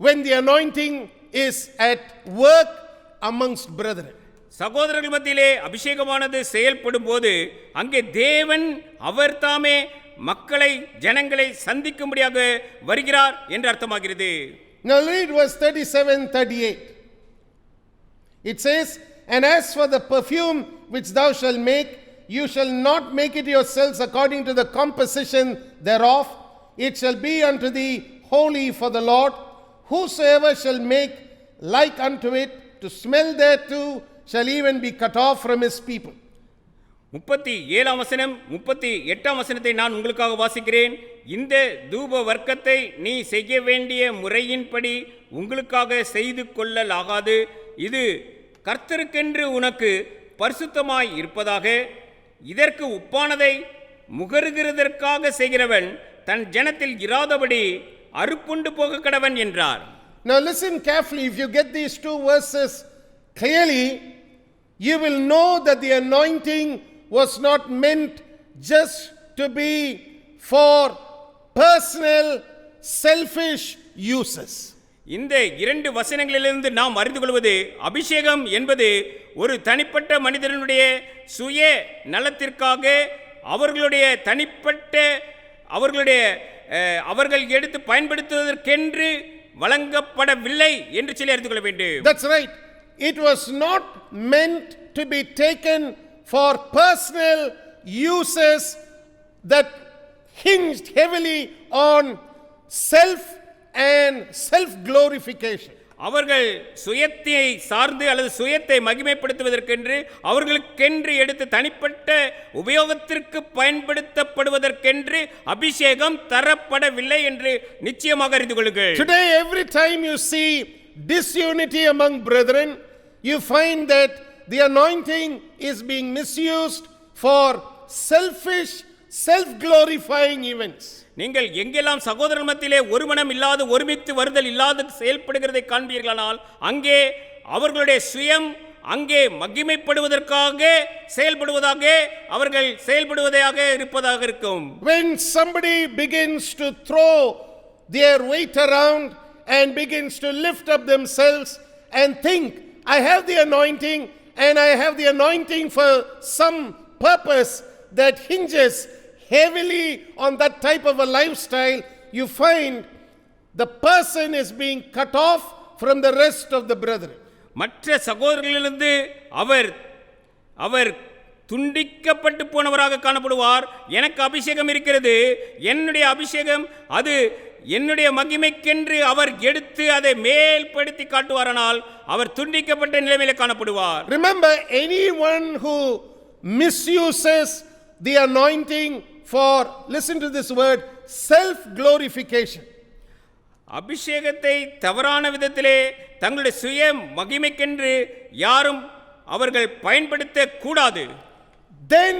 when the anointing is at work amongst brethren. சகோதரர்கள் மத்தியிலே அபிஷேகமானது செயல்படும் போது அங்கே தேவன் அவர் தாமே மக்களை ஜனங்களை சந்திக்கும்படியாக வருகிறார் என்று அர்த்தமாகிறது. Now read verse 37-38. It says, and as for the perfume which thou shalt make, you shall not make it yourselves according to the composition thereof. It shall be unto thee holy for the Lord. Whosoever shall make like unto it to smell thereto shall even be cut off from his people. 37 வசனம் 38 வசனத்தை நான் உங்களுக்காக வாசிக்கிறேன். இந்த தூப வர்க்கத்தை நீ செய்ய வேண்டிய முறையின்படி உங்களுக்காக செய்து கொள்ளலாகாது. இது கர்த்தருக்கென்று உனக்கு பரிசுத்தமாய் இருப்பதாக. இதற்கு ஒப்பானதை முகருகிறதற்காக செய்கிறவன் தன் ஜனத்தில் இராதபடி அறுப்புண்டு போக கடவன் என்றார். Now listen carefully. If you get these two verses clearly, you will know that the anointing was not meant just to be for personal selfish uses. இந்த இரண்டு வசனங்களிலிருந்து நாம் அறிந்து கொள்வது, அபிஷேகம் என்பது ஒரு தனிப்பட்ட மனிதனுடைய சுய நலத்திற்காக அவர்களுடைய தனிப்பட்ட அவர்கள் எடுத்து பயன்படுத்துவதற்கென்று வழங்கப்படவில்லை என்று சொல்லி அறிந்து கொள்ள வேண்டும். That's right. It was not meant to be taken for personal uses that hinged heavily on self and self-glorification. அவர்கள் சுயத்தை சார்ந்து அல்லது சுயத்தை மகிமைப்படுத்துவதற்கென்று அவர்களுக்கென்று எடுத்து தனிப்பட்ட உபயோகத்திற்கு பயன்படுத்தப்படுவதற்கென்று அபிஷேகம் தரப்படவில்லை என்று நிச்சயமாக அறிந்து கொள்ளுங்கள். Today, every time you see disunity among brethren, you find that the anointing is being misused for selfish, self-glorifying events. நீங்கள் எங்கெல்லாம் சகோதரர் மத்தியிலே ஒரு மனம் இல்லாத ஒருமித்து வருதல் இல்லாத செயல்படுகிறதை காண்பீர்களானால் அங்கே அவர்களுடைய சுயம் அங்கே மகிமைப்படுவதற்காக செயல்படுவதாக அவர்கள் செயல்படுவதாக இருப்பதாக இருக்கும். When somebody begins to throw their weight around and begins to lift up themselves and think, I have the anointing and I have the anointing for some purpose that hinges heavily on that type of a lifestyle, you find the person is being cut off from the rest of the brethren. மற்ற சகோதரர்களிலிருந்து அவர் துண்டிக்கப்பட்டு போனவராக காணப்படுவார். எனக்கு அபிஷேகம் இருக்கிறது, என்னுடைய அபிஷேகம் அது என்னுடைய மகிமைக்கென்று அவர் எடுத்து அதை மேல்படுத்தி காட்டுவாரானால் அவர் துண்டிக்கப்பட்ட நிலைமையில காணப்படுவார். Remember, anyone who misuses the anointing for, listen to this word, self-glorification. அபிஷேகத்தை தவறான விதத்திலே தங்களுடைய சுய மகிமைக்கென்று யாரும் அவர்கள் பயன்படுத்த கூடாது. Then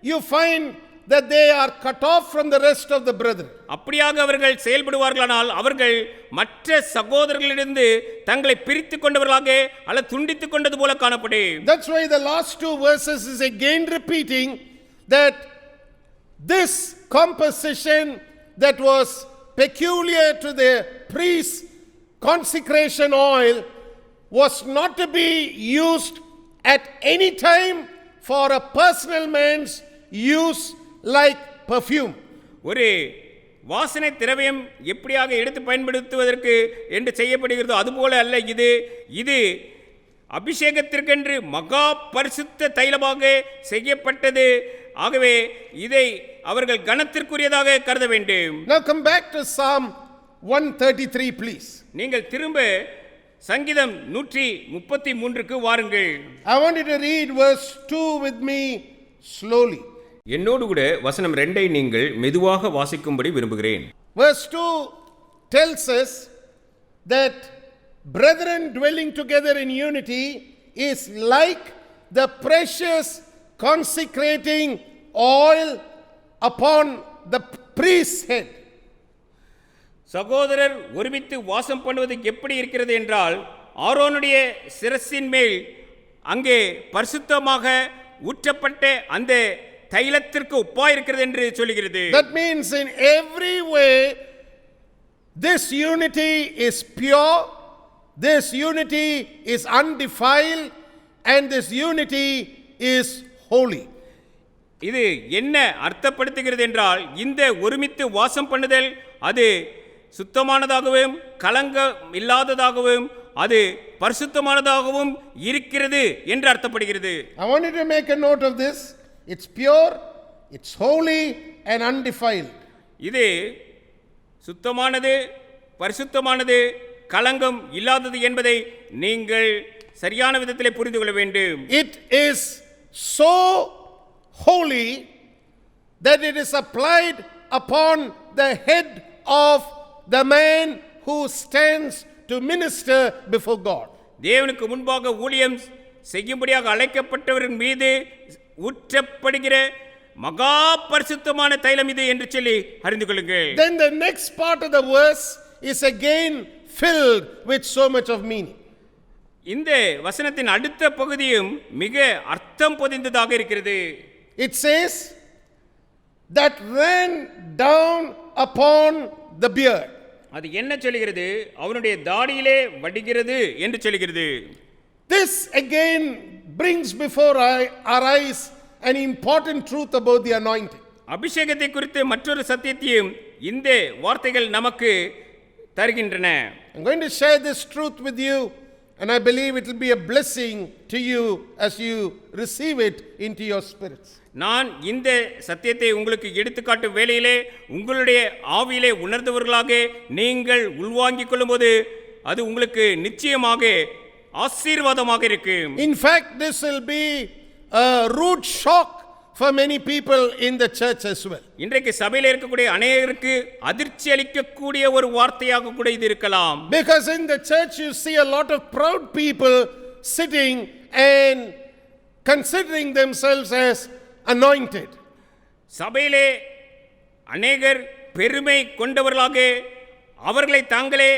you find that they are cut off from the rest of the brethren. அப்படியாக அவர்கள் செயல்படுவார்களானால் அவர்கள் மற்ற சகோதரர்களிலிருந்து தங்களை பிரித்து கொண்டவர்களாக அல்லது துண்டித்துக் கொண்டது போல காணப்படும். That's why the last two verses is again repeating that this composition that was peculiar to the priest's consecration oil was not to be used at any time for a personal man's use like perfume. ஒரு வாசனை திரவியம் எப்படியாக எடுத்து பயன்படுத்துவதற்கு என்று செய்யப்படுகிறதோ அதுபோல அல்ல இது அபிஷேகத்திற்கென்று மகா பரிசுத்த தைலமாக செய்யப்பட்டது. ஆகவே இதை அவர்கள் கனத்திற்குரியதாக கருத வேண்டும். Now come back to Psalm 133 please. நீங்கள் திரும்ப சங்கீதம் 133க்கு வாருங்கள். I want you to read verse 2 with me slowly. என்னோடு கூட வசனம் 2ஐ நீங்கள் மெதுவாக வாசிக்கும்படி விரும்புகிறேன். Verse 2 tells us that brethren dwelling together in unity is like the precious consecrating oil upon the priest's head. சகோதரர் ஒருமித்து வாசம் பண்ணுவது எப்படி இருக்கிறது என்றால் ஆரோனுடைய சிரசின் மேல் அங்கே பரிசுத்தமாக ஊற்றப்பட்ட அந்த தைலத்திற்கு ஒப்பாயிருக்கிறது என்று சொல்கிறது. That means in every way this unity is pure, this unity is undefiled, and this unity is holy. இது என்ன அர்த்தப்படுத்துகிறது என்றால் இந்த ஒருமித்து வாசம் பண்ணுதல் அது சுத்தமானதாகவும் களங்கம் இல்லாததாகவும் அது பரிசுத்தமானதாகவும் இருக்கிறது என்று அர்த்தப்படுகிறது. I want you to make a note of this. It's pure, it's holy and undefiled. இது சுத்தமானது பரிசுத்தமானது களங்கம் இல்லாதது என்பதை நீங்கள் சரியான விதத்திலே புரிந்து கொள்ள வேண்டும். It is so holy that it is applied upon the head of the man who stands to minister before God. தேவனுக்கு முன்பாக ஊழியம் செய்யும்படியாக அழைக்கப்பட்டவரின் மீது ஊற்றப்படுகிற மகா பரிசுத்தமான தைலம் இது என்று சொல்லி அறிந்து கொள்ளுங்கள். Then the next part of the verse is again filled with so much of meaning. இந்த வசனத்தின் அடுத்த பகுதியும் மிக அர்த்தம் பொதிந்ததாக இருக்கிறது. It says that ran down upon the beard. அது என்ன சொல்கிறது? அவனுடைய தாடியிலே வடிகிறது என்று சொல்கிறது. This again brings before our eyes an important truth about the anointing. அபிஷேகத்தை குறித்து மற்றொரு சத்தியத்தையும் இந்த வார்த்தைகள் நமக்கு தருகின்றன. I'm going to share this truth with you and I believe it will be a blessing to you as you receive it into your spirits. நான் இந்த சத்தியத்தை உங்களுக்கு எடுத்துக்காட்டும் வேளையிலே உங்களுடைய ஆவியிலே உணர்ந்தவர்களாக நீங்கள் உள்வாங்கிக் கொள்ளும்போது அது உங்களுக்கு நிச்சயமாக ஆசீர்வாதமாக இருக்கும். In fact, this will be a rude shock for many people in the church as well. இன்றைக்கு சபையில் இருக்கக்கூடிய அநேகருக்கு அதிர்ச்சி அளிக்கக்கூடிய ஒரு வார்த்தையாக கூட இது இருக்கலாம். Because in the church you see a lot of proud people sitting and considering themselves as anointed. சபையிலே அநேகர் பெருமை கொண்டவர்களாக அவர்களை தாங்களே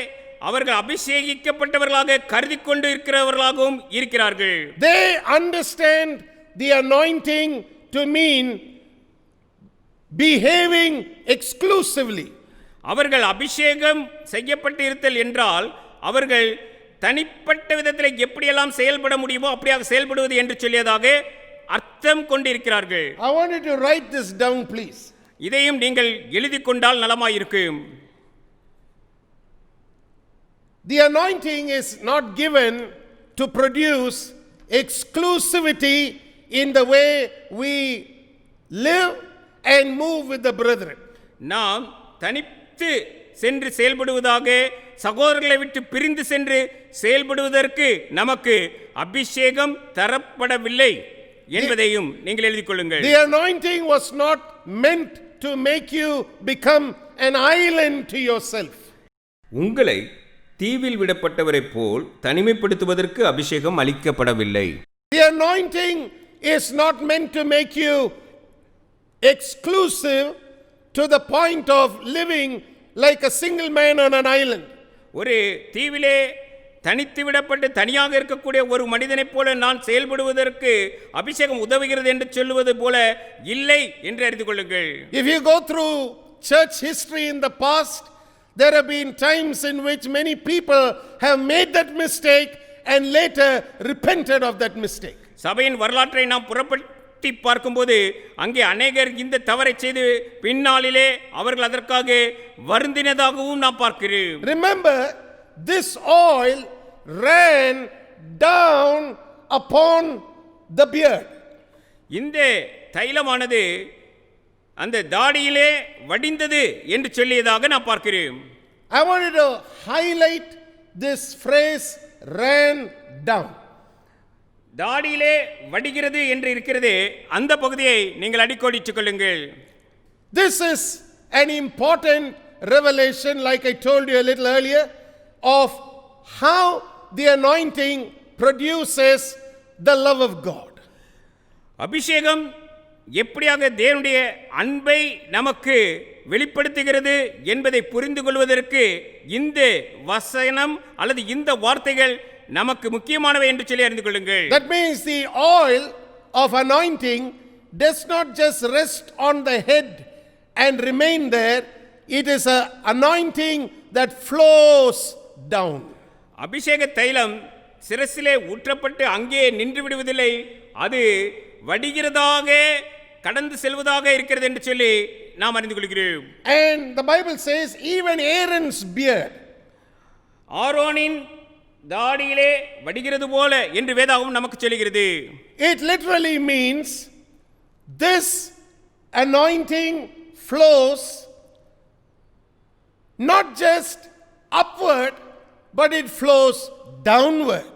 அவர்கள் அபிஷேகிக்கப்பட்டவர்களாக கருதி கொண்டு இருக்கிறவர்களாகவும் இருக்கிறார்கள். They understand the anointing to mean behaving exclusively. அவர்கள் அபிஷேகம் செய்யப்பட்டு இருத்தல் என்றால் அவர்கள் தனிப்பட்ட விதத்தில் எப்படியெல்லாம் செயல்பட முடியுமோ அப்படியாக செயல்படுவது என்று சொல்லியதாக அர்த்தம் கொண்டிருக்கிறார்கள். I want you to write this down please. இதையும் நீங்கள் எழுதி கொண்டால் நலமாயிருக்கும். The anointing is not given to produce exclusivity in the way we live and move with the brethren. நாம் தனித்து சென்று செயல்படுவதாக சகோதரர்களை விட்டு பிரிந்து சென்று செயல்படுவதற்கு நமக்கு அபிஷேகம் தரப்படவில்லை என்பதையும் நீங்கள் எழுதிக் கொள்ளுங்கள். The anointing was not meant to make you become an island to yourself. உங்களை தீவில் விடப்பட்டவரை போல் தனிமைப்படுத்துவதற்கு அபிஷேகம் அளிக்கப்படவில்லை. The anointing is not meant to make you exclusive to the point of living like a single man on an island. ஒரு தீவிலே தனித்து விடப்பட்டு தனியாக இருக்கக்கூடிய ஒரு மனிதனைப் போல நான் செயல்படுவதற்கு அபிஷேகம் உதவுகிறது என்று சொல்லுவது போல இல்லை என்று அறிந்து கொள்ளுங்கள். If you go through church history in the past, there have been times in which many people have made that mistake and later repented of that mistake. சபையின் வரலாற்றை நாம் புறப்பட்டி பார்க்கும்போது அங்கே அநேகர் இந்த தவறை செய்து பின்னாளிலே அவர்கள் அதற்காக வருந்தினதாகவும் நாம் பார்க்கிறோம். Remember, this oil ran down upon the beard. இந்த தைலமானது அந்த தாடியிலே வடிந்தது என்று சொல்லியதாக நான் பார்க்கிறேன். I wanted to highlight this phrase ran down. தாடியிலே வடிகிறது என்று இருக்கிறது, அந்த பகுதியை நீங்கள் அடிக்கோடிட்டுக் கொள்ளுங்கள். This is an important revelation, like I told you a little earlier, of how the anointing produces the love of God. அபிஷேகம் எப்படியாக தேவனுடைய அன்பை நமக்கு வெளிப்படுத்துகிறது என்பதை புரிந்து கொள்வதற்கு இந்த வசனம் அல்லது இந்த வார்த்தைகள் நமக்கு முக்கியமானவை என்று சொல்லி அறிந்து கொள்ளுங்கள். That means the oil of anointing does not just rest on the head and remain there. It is an anointing that flows down. அபிஷேக தைலம் சிரசிலே ஊற்றப்பட்டு அங்கே நின்று விடுவதில்லை, அது வடிகிறதாக கடந்து செல்வதாக இருக்கிறது என்று சொல்லி நாம் அறிந்து கொள்கிறோம். And the Bible says even Aaron's beard, ஆரோனின் தாடியிலே வடிகிறது போல என்று வேதாகம் நமக்கு சொல்கிறது. it literally means this anointing flows not just upward, but it flows downward.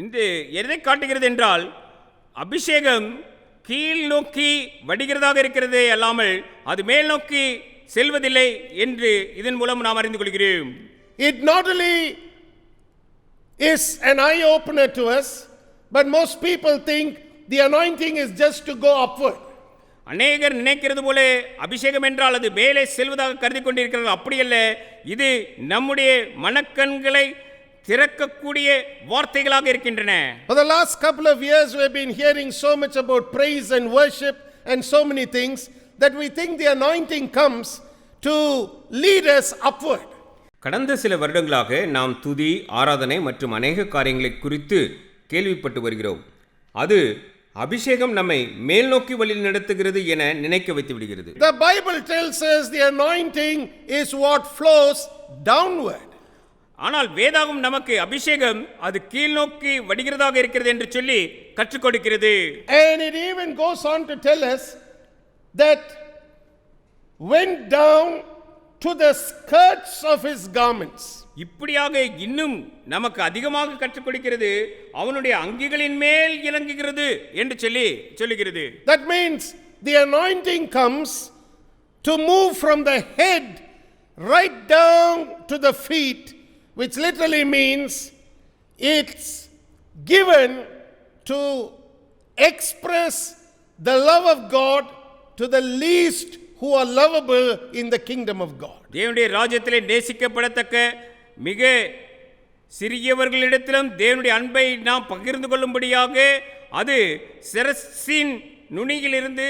இந்த எதை காட்டுகிறது என்றால் அபிஷேகம் கீழ் நோக்கி வடிகிறதாக இருக்கிறதே அல்லாமல் அது மேல் நோக்கி செல்வதில்லை என்று இதன் மூலம் நாம் அறிந்து கொள்கிறோம். It not only is an eye opener to us, but most people think the anointing is just to go upward. அநேகர் நினைக்கிறது போல அபிஷேகம் என்றால் அது மேலே செல்வதாக கருதி கொண்டிருக்கிறார்கள். அப்படியல்ல, இது நம்முடைய மனக்கண்களை திறக்கக்கூடிய வார்த்தைகளாக இருக்கின்றன. For the last couple of years we have been hearing so much about praise and worship and so many things that we think the anointing comes to lead us upward. கடந்த சில வருடங்களாக நாம் துதி, ஆராதனை மற்றும் அநேக காரியங்களை குறித்து கேள்விப்பட்டு வருகிறோம். அது அபிஷேகம் நம்மை மேல் நோக்கி வழி நடத்துகிறது என நினைக்க வைத்து விடுகிறது. The Bible tells us the anointing is what flows downward. ஆனால் வேதாகம் நமக்கு அபிஷேகம் அது கீழ் நோக்கி வடிகிறதாக இருக்கிறது என்று சொல்லி கற்றுக் கொடுக்கிறது. And it even goes on to tell us that went down to the skirts of his garments. இப்படியாக இன்னும் நமக்கு அதிகமாக கற்றுக் கொடுக்கிறது, அவனுடைய அங்கிகளின் மேல் இறங்குகிறது என்று சொல்லுகிறது. That means the anointing comes to move from the head right down to the feet, which literally means it's given to express the love of God to the least who are lovable in the kingdom of God. தேவனுடைய ராஜ்யத்திலே நேசிக்கப்படத்தக்க மிக சிறியவர்களிடத்திலும் தேவனுடைய அன்பை நாம் பகிர்ந்து கொள்ளும்படியாக அது சிரசின் நுனியிலிருந்து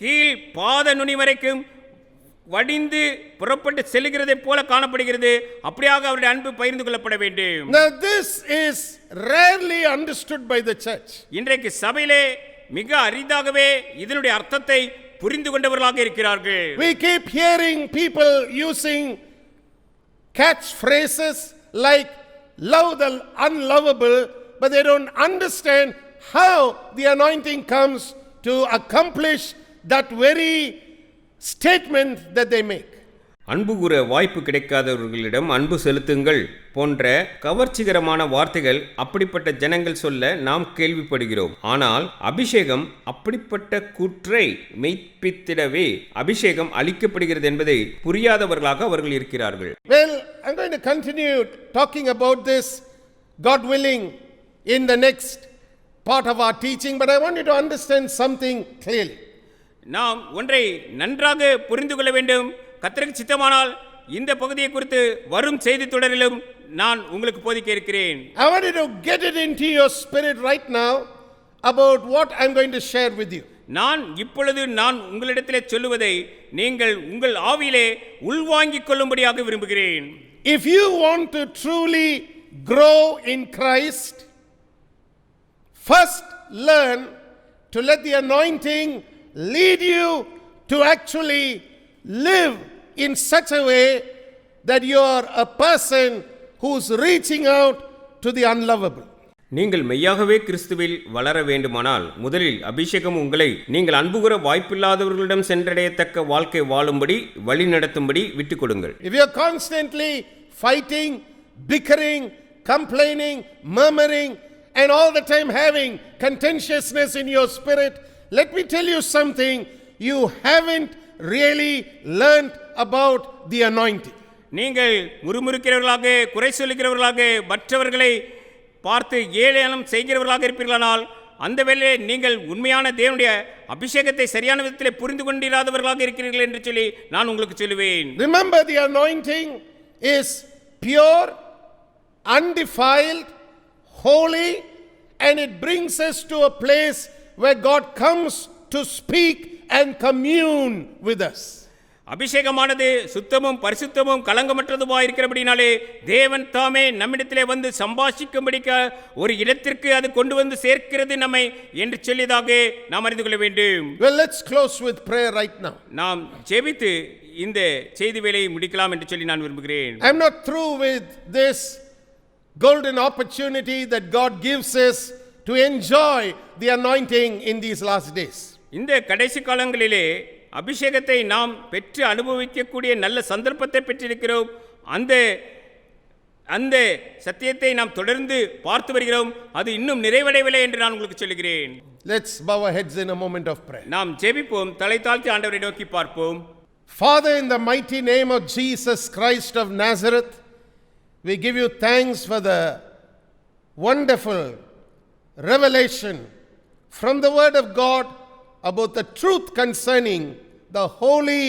கீழ் பாத நுனி வரைக்கும் வடிந்து புறப்பட்டு செல்கிறதை போல காணப்படுகிறது. அப்படியாக அவருடைய அன்பு பகிர்ந்து கொள்ளப்பட வேண்டும். Now this is rarely understood by the church. இன்றைக்கு சபையிலே மிக அரிதாகவே இதனுடைய அர்த்தத்தை புரிந்து கொண்டவர்களாக இருக்கிறார்கள். We keep hearing people using catchphrases like love the unlovable, but they don't understand how the anointing comes to accomplish that very statement that they make. அன்பு கூற வாய்ப்பு கிடைக்காதவர்களிடம் அன்பு செலுத்துங்கள் போன்ற கவர்ச்சிகரமான வார்த்தைகள் அப்படிப்பட்ட ஜனங்கள் சொல்ல நாம் கேள்விப்படுகிறோம். ஆனால் அபிஷேகம் அப்படிப்பட்ட கூற்றை மெய்ப்பித்திடவே அபிஷேகம் அளிக்கப்படுகிறது என்பதை புரியாதவர்களாக அவர்கள் இருக்கிறார்கள். Well, I'm going to continue talking about this, God willing, in the next part of our teaching, but I want you to understand something clearly. நாம் ஒன்றை நன்றாக புரிந்து கொள்ள வேண்டும். கர்த்தருக்கு சித்தமானால் இந்த பகுதியை குறித்து வரும் செய்தி தொடரிலும் நான் உங்களுக்கு போதிக்க இருக்கிறேன். I want you to get it into your spirit right now about what I'm going to share with you. நான் இப்பொழுது உங்களிடத்திலே சொல்லுவதை நீங்கள் உங்கள் ஆவியிலே உள்வாங்கிக் கொள்ளும்படியாக விரும்புகிறேன். If you want to truly grow in Christ, first learn to let the anointing lead you to actually live in such a way that you are a person who's reaching out to the unlovable. நீங்கள் மெய்யாகவே கிறிஸ்துவில் வளர வேண்டுமானால் முதலில் அபிஷேகம் உங்களை நீங்கள் அன்புகூர வாய்ப்பில்லாதவர்களிடம் சென்றடையத்தக்க வாழ்க்கை வாழும்படி வழி நடத்தும்படி விட்டுக் கொடுங்கள். If you are constantly fighting, bickering, complaining, murmuring, and all the time having contentiousness in your spirit, let me tell you something, you haven't really learned about the anointing. நீங்கள் முறுமுறுக்கிறவர்களாக, குறை சொல்லுகிறவர்களாக, மற்றவர்களை பார்த்து ஏளனம் செய்கிறவர்களாக இருப்பீர்களானால் அந்த வேளையிலே நீங்கள் உண்மையான தேவனுடைய அபிஷேகத்தை சரியான விதத்தில் புரிந்து கொண்டிராதவர்களாக இருக்கிறீர்கள் என்று சொல்லி நான் உங்களுக்கு சொல்லுவேன். Remember, the anointing is pure, undefiled, holy, and it brings us to a place where God comes to speak and commune with us. அபிஷேகமானது சுத்தமும் பரிசுத்தமும் கலங்கமற்றதுமாய் இருக்கிறபடினாலே தேவன் தாமே நம்மிடத்திலே வந்து சம்பாஷிக்கும்படிக்க ஒரு இடத்திற்கு அது கொண்டு வந்து சேர்க்கிறது நம்மை என்று சொல்லியதாக நாம் அறிந்து கொள்ள வேண்டும். Well, let's close with prayer right now. நாம் ஜெபித்து இந்த செய்தி வேலையை முடிக்கலாம் என்று சொல்லி நான் விரும்புகிறேன். I'm not through with this golden opportunity that God gives us to enjoy the anointing in these last days. இந்த கடைசி காலங்களிலே அபிஷேகத்தை நாம் பெற்று அனுபவிக்கக்கூடிய நல்ல சந்தர்ப்பத்தை பெற்றிருக்கிறோம். அந்த சத்தியத்தை நாம் தொடர்ந்து பார்த்து வருகிறோம். அது இன்னும் நிறைவடையவில்லை என்று நான் உங்களுக்கு சொல்கிறேன். Let's bow our heads in a moment of prayer. நாம் ஜெபிப்போம், தலை தாழ்த்தி ஆண்டவரை நோக்கி பார்ப்போம். Father, in the mighty name of Jesus Christ of Nazareth, we give you thanks for the wonderful revelation from the Word of God about the truth concerning the holy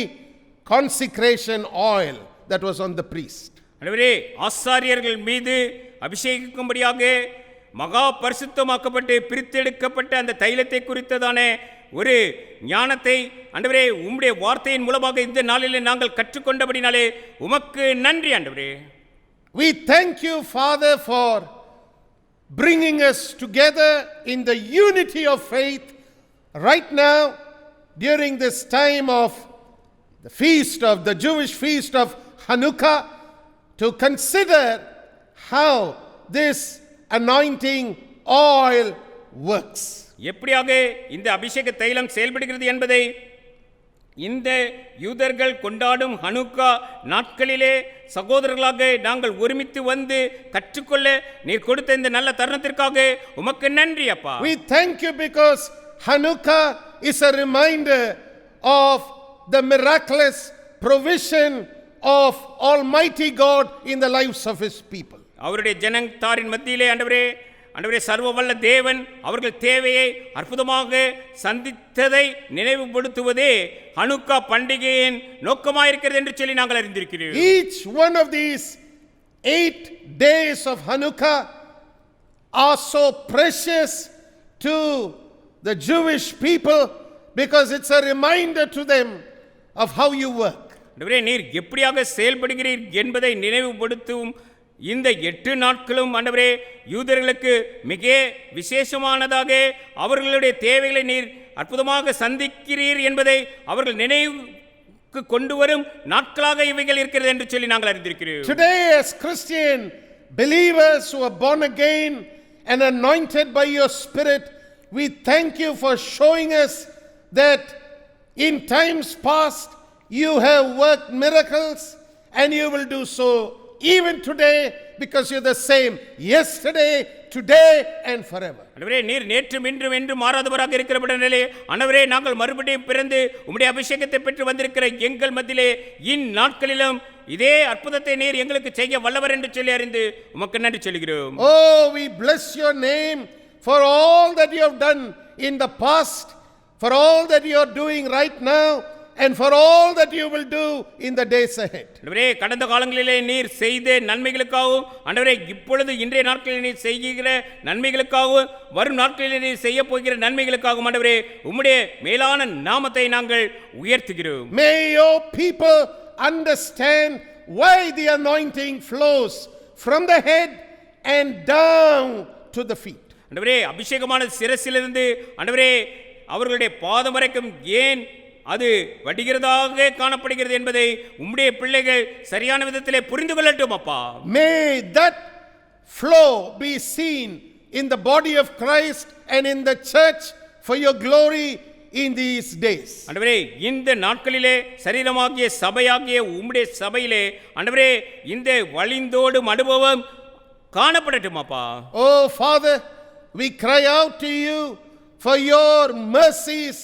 consecration oil that was on the priest. ஆண்டவரே, ஆசாரியர்கள் மீது அபிஷேகிக்கும்படியாக மகா பரிசுத்தமாக்கப்பட்டு பிரித்தெடுக்கப்பட்ட அந்த தைலத்தை குறித்ததான ஒரு ஞானத்தை ஆண்டவரே உம்முடைய வார்த்தையின் மூலமாக இந்த நாளிலே நாங்கள் கற்றுக்கொண்டபடினாலே உமக்கு நன்றி ஆண்டவரே. We thank you, Father, for bringing us together in the unity of faith right now during this time of the feast of the Jewish feast of Hanukkah to consider how this anointing oil works. எப்படியாக இந்த அபிஷேக தைலம் செயல்படுகிறது என்பதை இந்த யூதர்கள் கொண்டாடும் Hanukkah நாட்களிலே சகோதரர்களாக நாங்கள் ஒருமித்து வந்து கற்றுக்கொள்ள நீர் கொடுத்த இந்த நல்ல தருணத்திற்காக உமக்கு நன்றி அப்பா. We thank you because Hanukkah is a reminder of the miraculous provision of Almighty God in the lives of His people. அவருடைய ஜனத்தாரின் மத்தியிலே ஆண்டவரே சர்வ வல்ல தேவன் அவர்கள் தேவையை அற்புதமாக சந்தித்ததை நினைவுபடுத்துவதே ஹனுக்கா பண்டிகையின் நோக்கமாயிருக்கிறது என்று சொல்லி நாங்கள் அறிந்திருக்கிறோம். Each one of these 8 days of Hanukkah are so precious to the Jewish people because it's a reminder to them of how you work. ஆண்டவரே, நீர் எப்படியாக செயல்படுகிறீர் என்பதை நினைவுபடுத்தும் இந்த 8 நாட்களும் ஆண்டவரே யூதர்களுக்கு மிக விசேஷமானதாக அவர்களுடைய தேவைகளை நீர் அற்புதமாக சந்திக்கிறீர் என்பதை அவர்கள் நினைவுக்கு கொண்டு வரும் நாட்களாக இவைகள் இருக்கிறது என்று சொல்லி நாங்கள் அறிந்திருக்கிறோம். Today, as Christian believers who are born again and anointed by your Spirit, we thank you for showing us that in times past you have worked miracles and you will do so even today because you're the same yesterday, today and forever. ஆண்டவரே, நீர் நேற்றும் இன்றும் என்றும் மாறாதவராக இருக்கிறபடினாலே ஆண்டவரே நாங்கள் மறுபடியும் பிறந்து உம்முடைய அபிஷேகத்தை பெற்று வந்திருக்கிற எங்கள் மத்தியிலே இந்நாட்களிலும் இதே அற்புதத்தை நீர் எங்களுக்கு செய்ய வல்லவர் என்று சொல்லி அறிந்து உமக்கு நன்றி சொல்கிறோம். Oh, we bless your name for all that you have done in the past, for all that you are doing right now, and for all that you will do in the days ahead. ஆண்டவரே, கடந்த காலங்களிலே நீர் செய்த நன்மைகளுக்காகவும் ஆண்டவரே இப்பொழுது இன்றைய நாட்களில் நீர் செய்கிற நன்மைகளுக்காகவும் வரும் நாட்களில் நீர் செய்ய போகிற நன்மைகளுக்காகவும் ஆண்டவரே உம்முடைய மேலான நாமத்தை நாங்கள் உயர்த்துகிறோம். May your people understand why the anointing flows from the head and down to the feet. ஆண்டவரே அபிஷேகமான சிரசிலிருந்து ஆண்டவரே அவர்களுடைய பாதம் வரைக்கும் ஏன் அது வடிகிறதாக காணப்படுகிறது என்பதை உம்முடைய பிள்ளைகள் சரியான விதத்திலே புரிந்து கொள்ளட்டும் அப்பா. May that flow be seen in the body of Christ and in the church for your glory in these days. ஆண்டவரே இந்த நாட்களிலே சரீரமாகிய சபையாகிய உம்முடைய சபையிலே ஆண்டவரே இந்த வழிந்தோடும் அனுபவம் காணப்படட்டும் அப்பா. Oh Father, we cry out to you for your mercies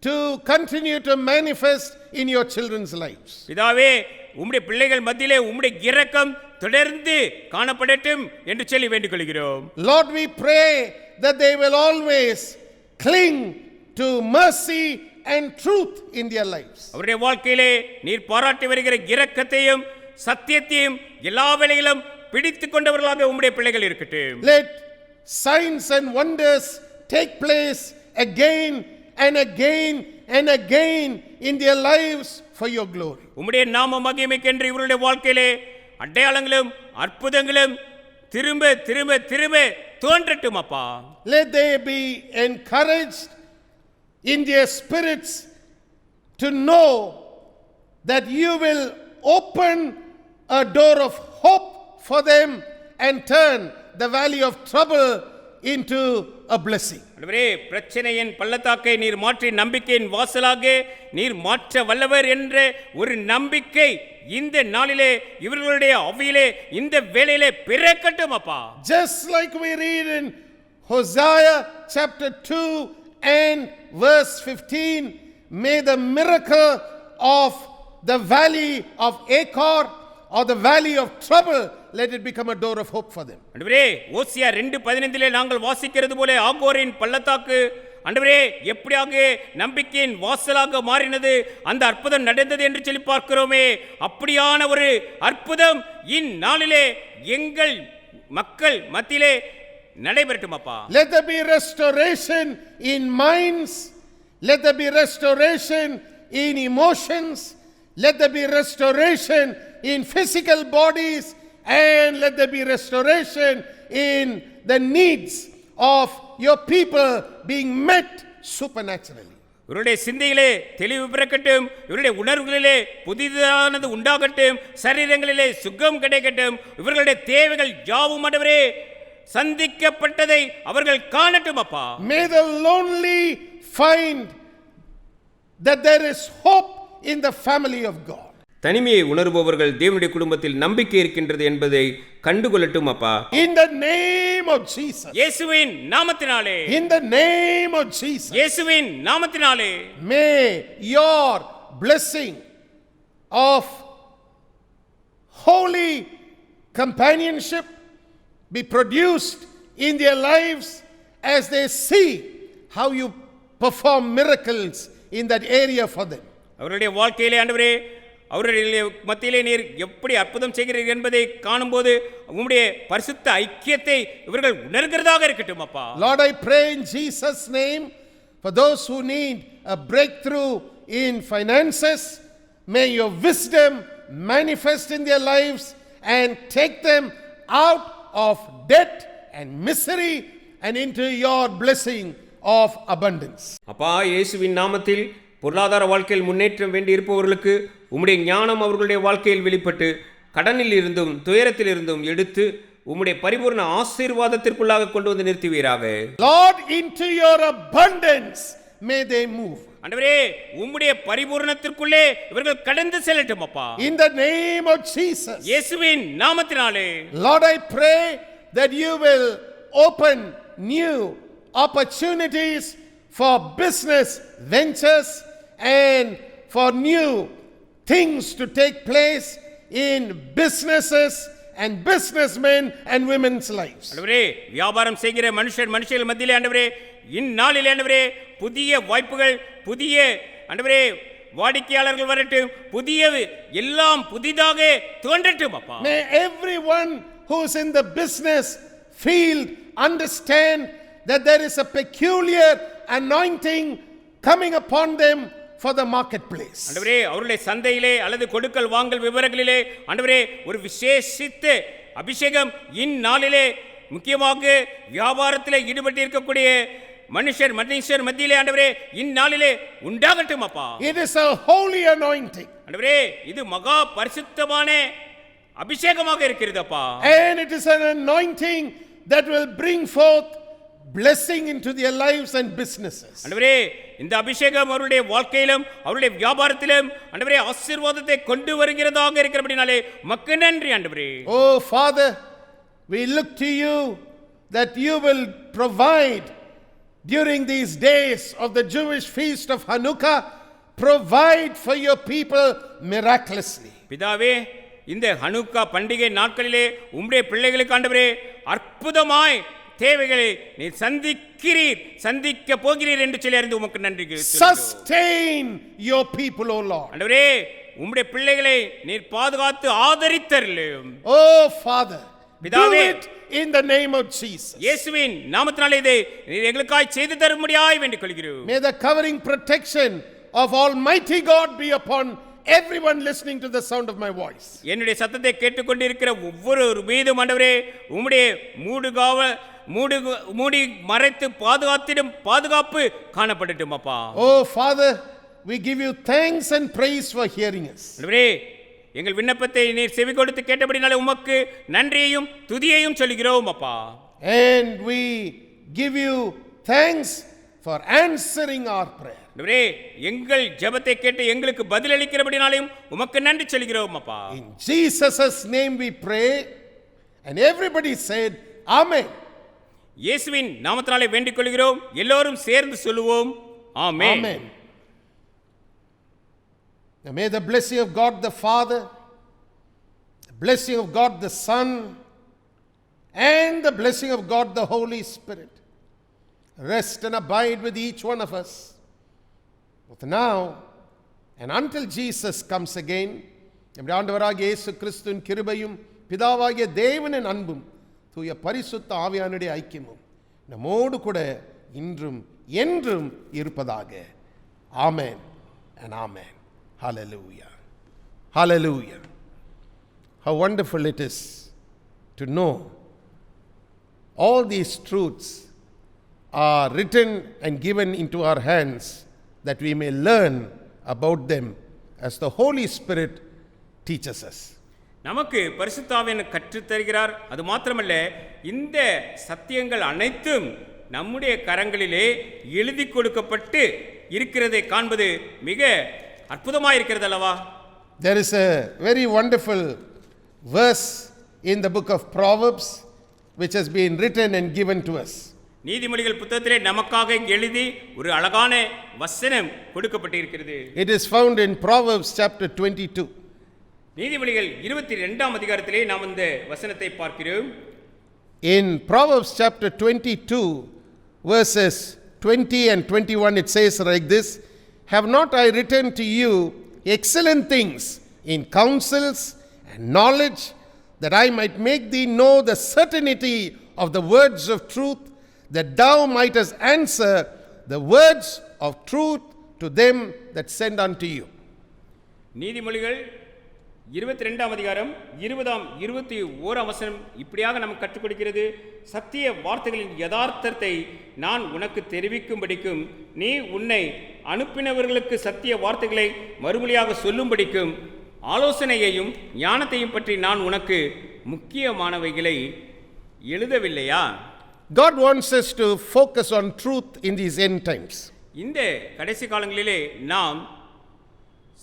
to continue to manifest in your children's lives. பிதாவே உம்முடைய பிள்ளைகள் மத்தியிலே உம்முடைய இரக்கம் தொடர்ந்து காணப்படட்டும் என்று சொல்லி வேண்டிக் கொள்கிறோம். Lord, we pray that they will always cling to mercy and truth in their lives. அவருடைய வாழ்க்கையிலே நீர் பாராட்டி வருகிற இரக்கத்தையும் சத்தியத்தையும் எல்லா வேளையிலும் பிடித்துக் கொண்டவர்களாக உம்முடைய பிள்ளைகள் இருக்கட்டும். Let signs and wonders take place again and again and again in their lives for your glory. உம்முடைய நாம மகிமைக்கென்று இவருடைய வாழ்க்கையிலே அடையாளங்களும் அற்புதங்களும் திரும்ப திரும்ப திரும்ப தோன்றட்டும் அப்பா. Let they be encouraged in their spirits to know that you will open a door of hope for them and turn the valley of trouble into a blessing. ஆண்டவரே பிரச்சனையின் பள்ளத்தாக்கை நீர் மாற்றி நம்பிக்கையின் வாசலாக நீர் மாற்ற வல்லவர் என்ற ஒரு நம்பிக்கை இந்த நாளிலே இவர்களுடைய ஆவியிலே இந்த வேளையிலே பிறக்கட்டும் அப்பா. Just like we read in Hosea chapter 2 and verse 15, may the miracle of the valley of Achor or the valley of trouble, let it become a door of hope for them. ஆண்டவரே ஓசியா 2:15 நாங்கள் வாசிக்கிறது போல ஆகோரின் பள்ளத்தாக்கு ஆண்டவரே எப்படியாக நம்பிக்கையின் வாசலாக மாறினது, அந்த அற்புதம் நடந்தது என்று சொல்லி பார்க்கிறோமே, அப்படியான ஒரு அற்புதம் இந்நாளிலே எங்கள் மக்கள் மத்தியிலே நடைபெறட்டும் அப்பா. Let there be restoration in minds, let there be restoration in emotions, let there be restoration in physical bodies, and let there be restoration in the needs of your people being met supernaturally. இவருடைய சிந்தையிலே தெளிவு பிறக்கட்டும், இவருடைய உணர்வுகளிலே புதிதானது உண்டாகட்டும், சரீரங்களிலே சுகம் கிடைக்கட்டும், இவர்களுடைய தேவைகள் யாவும் ஆண்டவரே சந்திக்கப்பட்டதை அவர்கள் காணட்டும் அப்பா. May the lonely find that there is hope in the family of God. தனிமையை உணர்பவர்கள் தேவனுடைய குடும்பத்தில் நம்பிக்கை இருக்கின்றது என்பதை கண்டுகொள்ளட்டும் அப்பா. In the name of Jesus. இயேசுவின் நாமத்தினாலே. In the name of Jesus. இயேசுவின் நாமத்தினாலே. May your blessing of holy companionship be produced in their lives as they see how you perform miracles in that area for them. அவருடைய வாழ்க்கையிலே ஆண்டவரே அவருடைய மத்தியிலே நீர் எப்படி அற்புதம் செய்கிறீர்கள் என்பதை காணும்போது உம்முடைய பரிசுத்த ஐக்கியத்தை இவர்கள் உணர்கிறதாக இருக்கட்டும் அப்பா. Lord, I pray in Jesus' name for those who need a breakthrough in finances, may your wisdom manifest in their lives and take them out of debt and misery and into your blessing of abundance. அப்பா இயேசுவின் நாமத்தில் பொருளாதார வாழ்க்கையில் முன்னேற்றம் வேண்டி இருப்பவர்களுக்கு உம்முடைய ஞானம் அவர்களுடைய வாழ்க்கையில் வெளிப்பட்டு கடனில் இருந்தும் துயரத்தில் இருந்தும் எடுத்து உம்முடைய பரிபூர்ண ஆசீர்வாதத்திற்குள்ளாக கொண்டு வந்து நிறுத்துவீராக. Lord, into your abundance may they move. ஆண்டவரே உம்முடைய பரிபூர்ணத்திற்குள்ளே இவர்கள் கடந்து செல்லட்டும் அப்பா. In the name of Jesus. இயேசுவின் நாமத்தினாலே. Lord, I pray that you will open new opportunities for business ventures and for new things to take place in businesses and businessmen and women's lives. ஆண்டவரே வியாபாரம் செய்கிற மனுஷர்கள் மத்தியிலே ஆண்டவரே இந்நாளிலே ஆண்டவரே புதிய வாய்ப்புகள், புதிய ஆண்டவரே வாடிக்கையாளர்கள் வரட்டும், புதிய எல்லாம் புதிதாக தோன்றட்டும் அப்பா. May everyone who's in the business field understand that there is a peculiar anointing coming upon them for the marketplace. ஆண்டவரே அவருடைய சந்தையிலே அல்லது கொடுக்கல் வாங்கல் விவரங்களிலே ஆண்டவரே ஒரு விசேஷித்த அபிஷேகம் இந்நாளிலே முக்கியமாக வியாபாரத்திலே ஈடுபட்டு இருக்கக்கூடிய மனுஷர் மத்தியிலே ஆண்டவரே இந்நாளிலே உண்டாகட்டும் அப்பா. It is a holy anointing. ஆண்டவரே இது மகா பரிசுத்தமான அபிஷேகமாக இருக்கிறது அப்பா. And it is an anointing that will bring forth blessing into their lives and businesses. ஆண்டவரே இந்த அபிஷேகம் அவருடைய வாழ்க்கையிலும் அவருடைய வியாபாரத்திலும் ஆண்டவரே ஆசீர்வாதத்தை கொண்டு வருகிறதாக இருக்கிறபடினாலே உமக்கு நன்றி ஆண்டவரே. Oh Father, we look to you that you will provide during these days of the Jewish feast of Hanukkah, provide for your people miraculously. பிதாவே இந்த ஹனுக்கா பண்டிகை நாட்களிலே உம்முடைய பிள்ளைகளுக்கு ஆண்டவரே அற்புதமாய் தேவைகளை நீர் சந்திக்க போகிறீர் என்று சொல்லி அறிந்து உமக்கு நன்றி. Sustain your people, O Lord. ஆண்டவரே உம்முடைய பிள்ளைகளை நீர் பாதுகாத்து ஆதரித்தருளும். Oh Father, do பிதாவே it in the name of Jesus. இயேசுவின் நாமத்தினாலே இதை நீர் எங்களுக்காய் செய்து தரும்படியாய் வேண்டிக் கொள்கிறோம். May the covering protection of Almighty God be upon everyone listening to the sound of my voice. என்னுடைய சத்தத்தை கேட்டுக்கொண்டிருக்கிற ஒவ்வொரு மீதும் ஆண்டவரே உம்முடைய மூடி மறைத்து பாதுகாத்திடும் பாதுகாப்பு காணப்படட்டும் அப்பா. Oh Father, we give you thanks and praise for hearing us. ஆண்டவரே எங்கள் விண்ணப்பத்தை நீர் செவி கொடுத்து கேட்டபடினாலே உமக்கு நன்றியையும் துதியையும் சொல்கிறோம் அப்பா. And we give you thanks for answering our prayer. ஆண்டவரே எங்கள் ஜெபத்தை கேட்டு எங்களுக்கு பதிலளிக்கிறபடினாலேயும் உமக்கு நன்றி சொல்கிறோம் அப்பா. In Jesus' name we pray, and everybody said amen. இயேசுவின் நாமத்தினாலே வேண்டிக் கொள்கிறோம், எல்லோரும் சேர்ந்து சொல்லுவோம் ஆமென். Amen. Now may the blessing of God the Father, the blessing of God the Son, and the blessing of God the Holy Spirit rest and abide with each one of us, both now and until Jesus comes again. நம்முடைய ஆண்டவராகிய இயேசு கிறிஸ்துவின் கிருபையும் பிதாவாகிய தேவனின் அன்பும் தூய பரிசுத்த ஆவியானுடைய ஐக்கியமும் நம்மோடு கூட இன்றும் என்றும் இருப்பதாக. ஆமென் and amen. Hallelujah. Hallelujah. How wonderful it is to know all these truths are written and given into our hands that we may learn about them as the Holy Spirit teaches us. நமக்கு பரிசுத்த ஆவியானவர் கற்றுத் தருகிறார். அது மாத்திரமல்ல, இந்த சத்தியங்கள் அனைத்தும் நம்முடைய கரங்களிலே எழுதி கொடுக்கப்பட்டு இருக்கிறதை காண்பது மிக அற்புதமாக இருக்கிறது அல்லவா? There is a very wonderful verse in the book of Proverbs which has been written and given to us. நீதிமொழிகள் புத்தகத்திலே நமக்காக எழுதி ஒரு அழகான வசனம் கொடுக்கப்பட்டு இருக்கிறது. It is found in Proverbs chapter 22. நீதிமொழிகள் 22ஆம் அதிகாரத்திலே நாம் இந்த வசனத்தை பார்க்கிறோம். In Proverbs chapter 22 verses 20 and 21 it says like this: Have not I written to you excellent things in counsels and knowledge, that I might make thee know the certainty of the words of truth, that thou mightest answer the words of truth to them that send unto you. நீதிமொழிகள் 22ஆம் அதிகாரம் 20ஆம் 21ஆம் வசனம் இப்படியாக நமக்கு கற்றுக் கொடுக்கிறது. சத்திய வார்த்தைகளின் யதார்த்தத்தை நான் உனக்கு தெரிவிக்கும்படிக்கும், நீ உன்னை அனுப்பினவர்களுக்கு சத்திய வார்த்தைகளை மறுமொழியாக சொல்லும்படிக்கும், ஆலோசனையையும் ஞானத்தையும் பற்றி நான் உனக்கு முக்கியமானவைகளை எழுதவில்லையா? God wants us to focus on truth in these end times. இந்த கடைசி காலங்களிலே நாம்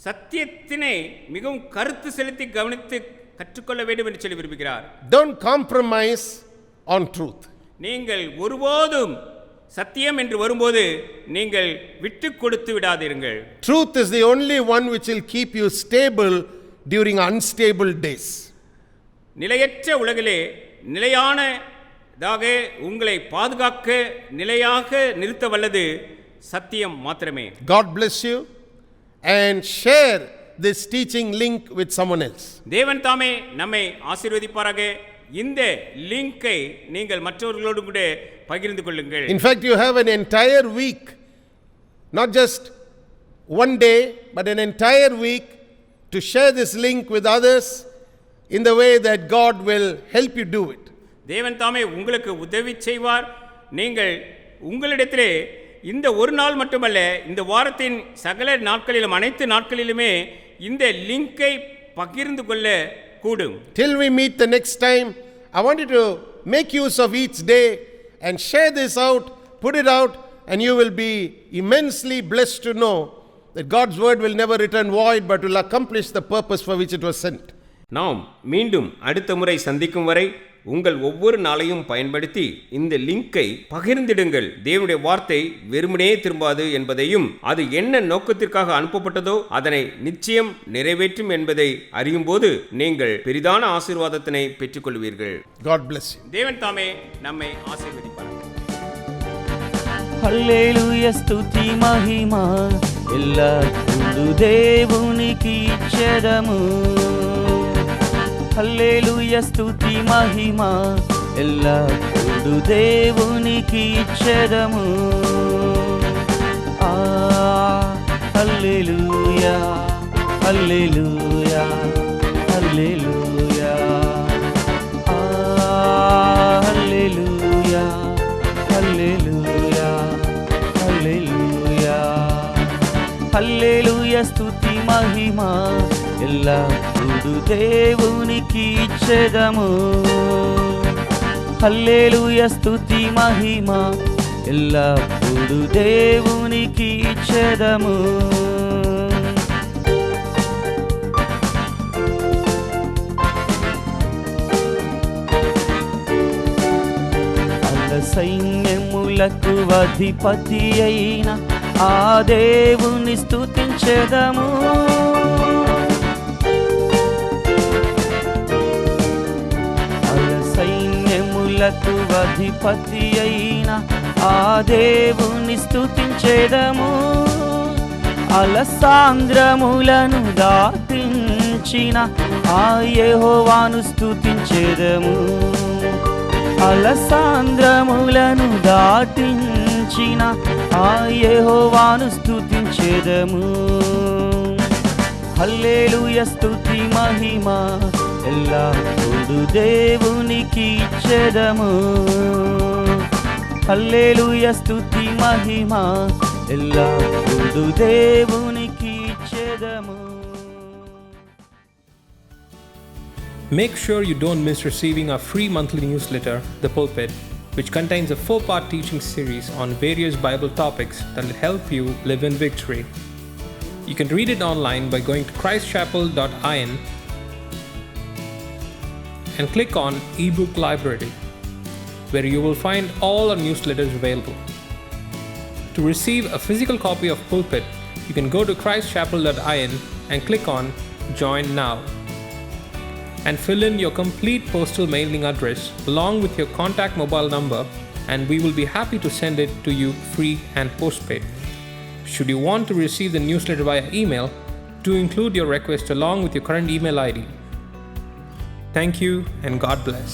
சத்தியத்தினை மிகவும் கருத்து செலுத்தி கவனித்து கற்றுக்கொள்ள வேண்டும் என்று சொல்லி விரும்புகிறார். Don't compromise on truth. நீங்கள் ஒருபோதும் சத்தியம் என்று வரும்போது நீங்கள் விட்டு கொடுத்து விடாதீர்கள். Truth is the only one which will keep you stable during unstable days. நிலையற்ற உலகிலே நிலையானதாக உங்களை பாதுகாக்க நிலையாக நிறுத்த வல்லது சத்தியம் மாத்திரமே. God bless you and share this teaching link with someone else. தேவன் தாமே நம்மை ஆசீர்வதிப்பாராக. இந்த லிங்கை நீங்கள் மற்றவர்களோடு கூட பகிர்ந்து கொள்ளுங்கள். In fact, you have an entire week, not just one day, but an entire week to share this link with others in the way that God will help you do it. தேவன் தாமே உங்களுக்கு உதவி செய்வார். நீங்கள் உங்களிடத்திலே இந்த ஒரு நாள் மட்டுமல்ல, இந்த வாரத்தின் சகல நாட்களிலும், அனைத்து நாட்களிலுமே இந்த லிங்கை பகிர்ந்து கொள்ள கூடும். Till we meet the next time, I want you to make use of each day and share this out, put it out, and you will be immensely blessed to know that God's word will never return void but will accomplish the purpose for which it was sent. நாம் மீண்டும் அடுத்த முறை சந்திக்கும் வரை உங்கள் ஒவ்வொரு நாளையும் பயன்படுத்தி இந்த லிங்கை பகிர்ந்திடுங்கள். தேவனுடைய வார்த்தை வெறுமனே திரும்பாது என்பதையும், அது என்ன நோக்கத்திற்காக அனுப்பப்பட்டதோ அதனை நிச்சயம் நிறைவேற்றும் என்பதை அறியும் போது நீங்கள் பெரிதான ஆசீர்வாதத்தினை பெற்றுக்கொள்வீர்கள். God bless you. தேவன் தாமே நம்மை ஆசீர்வதிப்பார். హల్లెలూయా స్తుతి మహిమ ఎల్లప్పుడూ దేవునికి ఇచ్చెదము. హల్లెలూయా స్తుతి మహిమ ఎల్లప్పుడూ దేవునికి ఇచ్చెదము. హల్లెలూయా హల్లెలూయా హల్లెలూయా హల్లెలూయా హల్లెలూయా హల్లెలూయా హల్లెలూయా స్తుతి మహిమ ఎల్లప్పుడూ దేవునికి ఇచ్చెదము. హల్లెలూయా స్తుతి మహిమ ఎల్లప్పుడూ దేవునికి ఇచ్చెదము. సైన్యములకు అధిపతి అయిన ఆ దేవుని స్తుతించెదము. సైన్యములకు అధిపతి అయిన ఆ దేవుని స్తుతించెదము. అలసాంద్రములను దాటించిన ఆ యెహోవాను స్తుతించెదము. అలసాంద్రములను దాటించిన ఆ యెహోవాను స్తుతించెదము. హల్లెలూయా స్తుతి మహిమ ఎల్లప్పుడూ దేవునికి ఇచ్చెదము. హల్లెలూయా స్తుతి మహిమ ఎల్లప్పుడూ దేవునికి ఇచ్చెదము. Make sure you don't miss receiving our free monthly newsletter, The Pulpit, which contains a 4-part teaching series on various Bible topics that will help you live in victory. You can read it online by going to christchapel.in and click on eBook Library, where you will find all our newsletters available. To receive a physical copy of Pulpit, you can go to christchapel.in and click on Join Now, and fill in your complete postal mailing address along with your contact mobile number, and we will be happy to send it to you free and postpaid. Should you want to receive the newsletter via email, do include your request along with your current email ID. Thank you and God bless.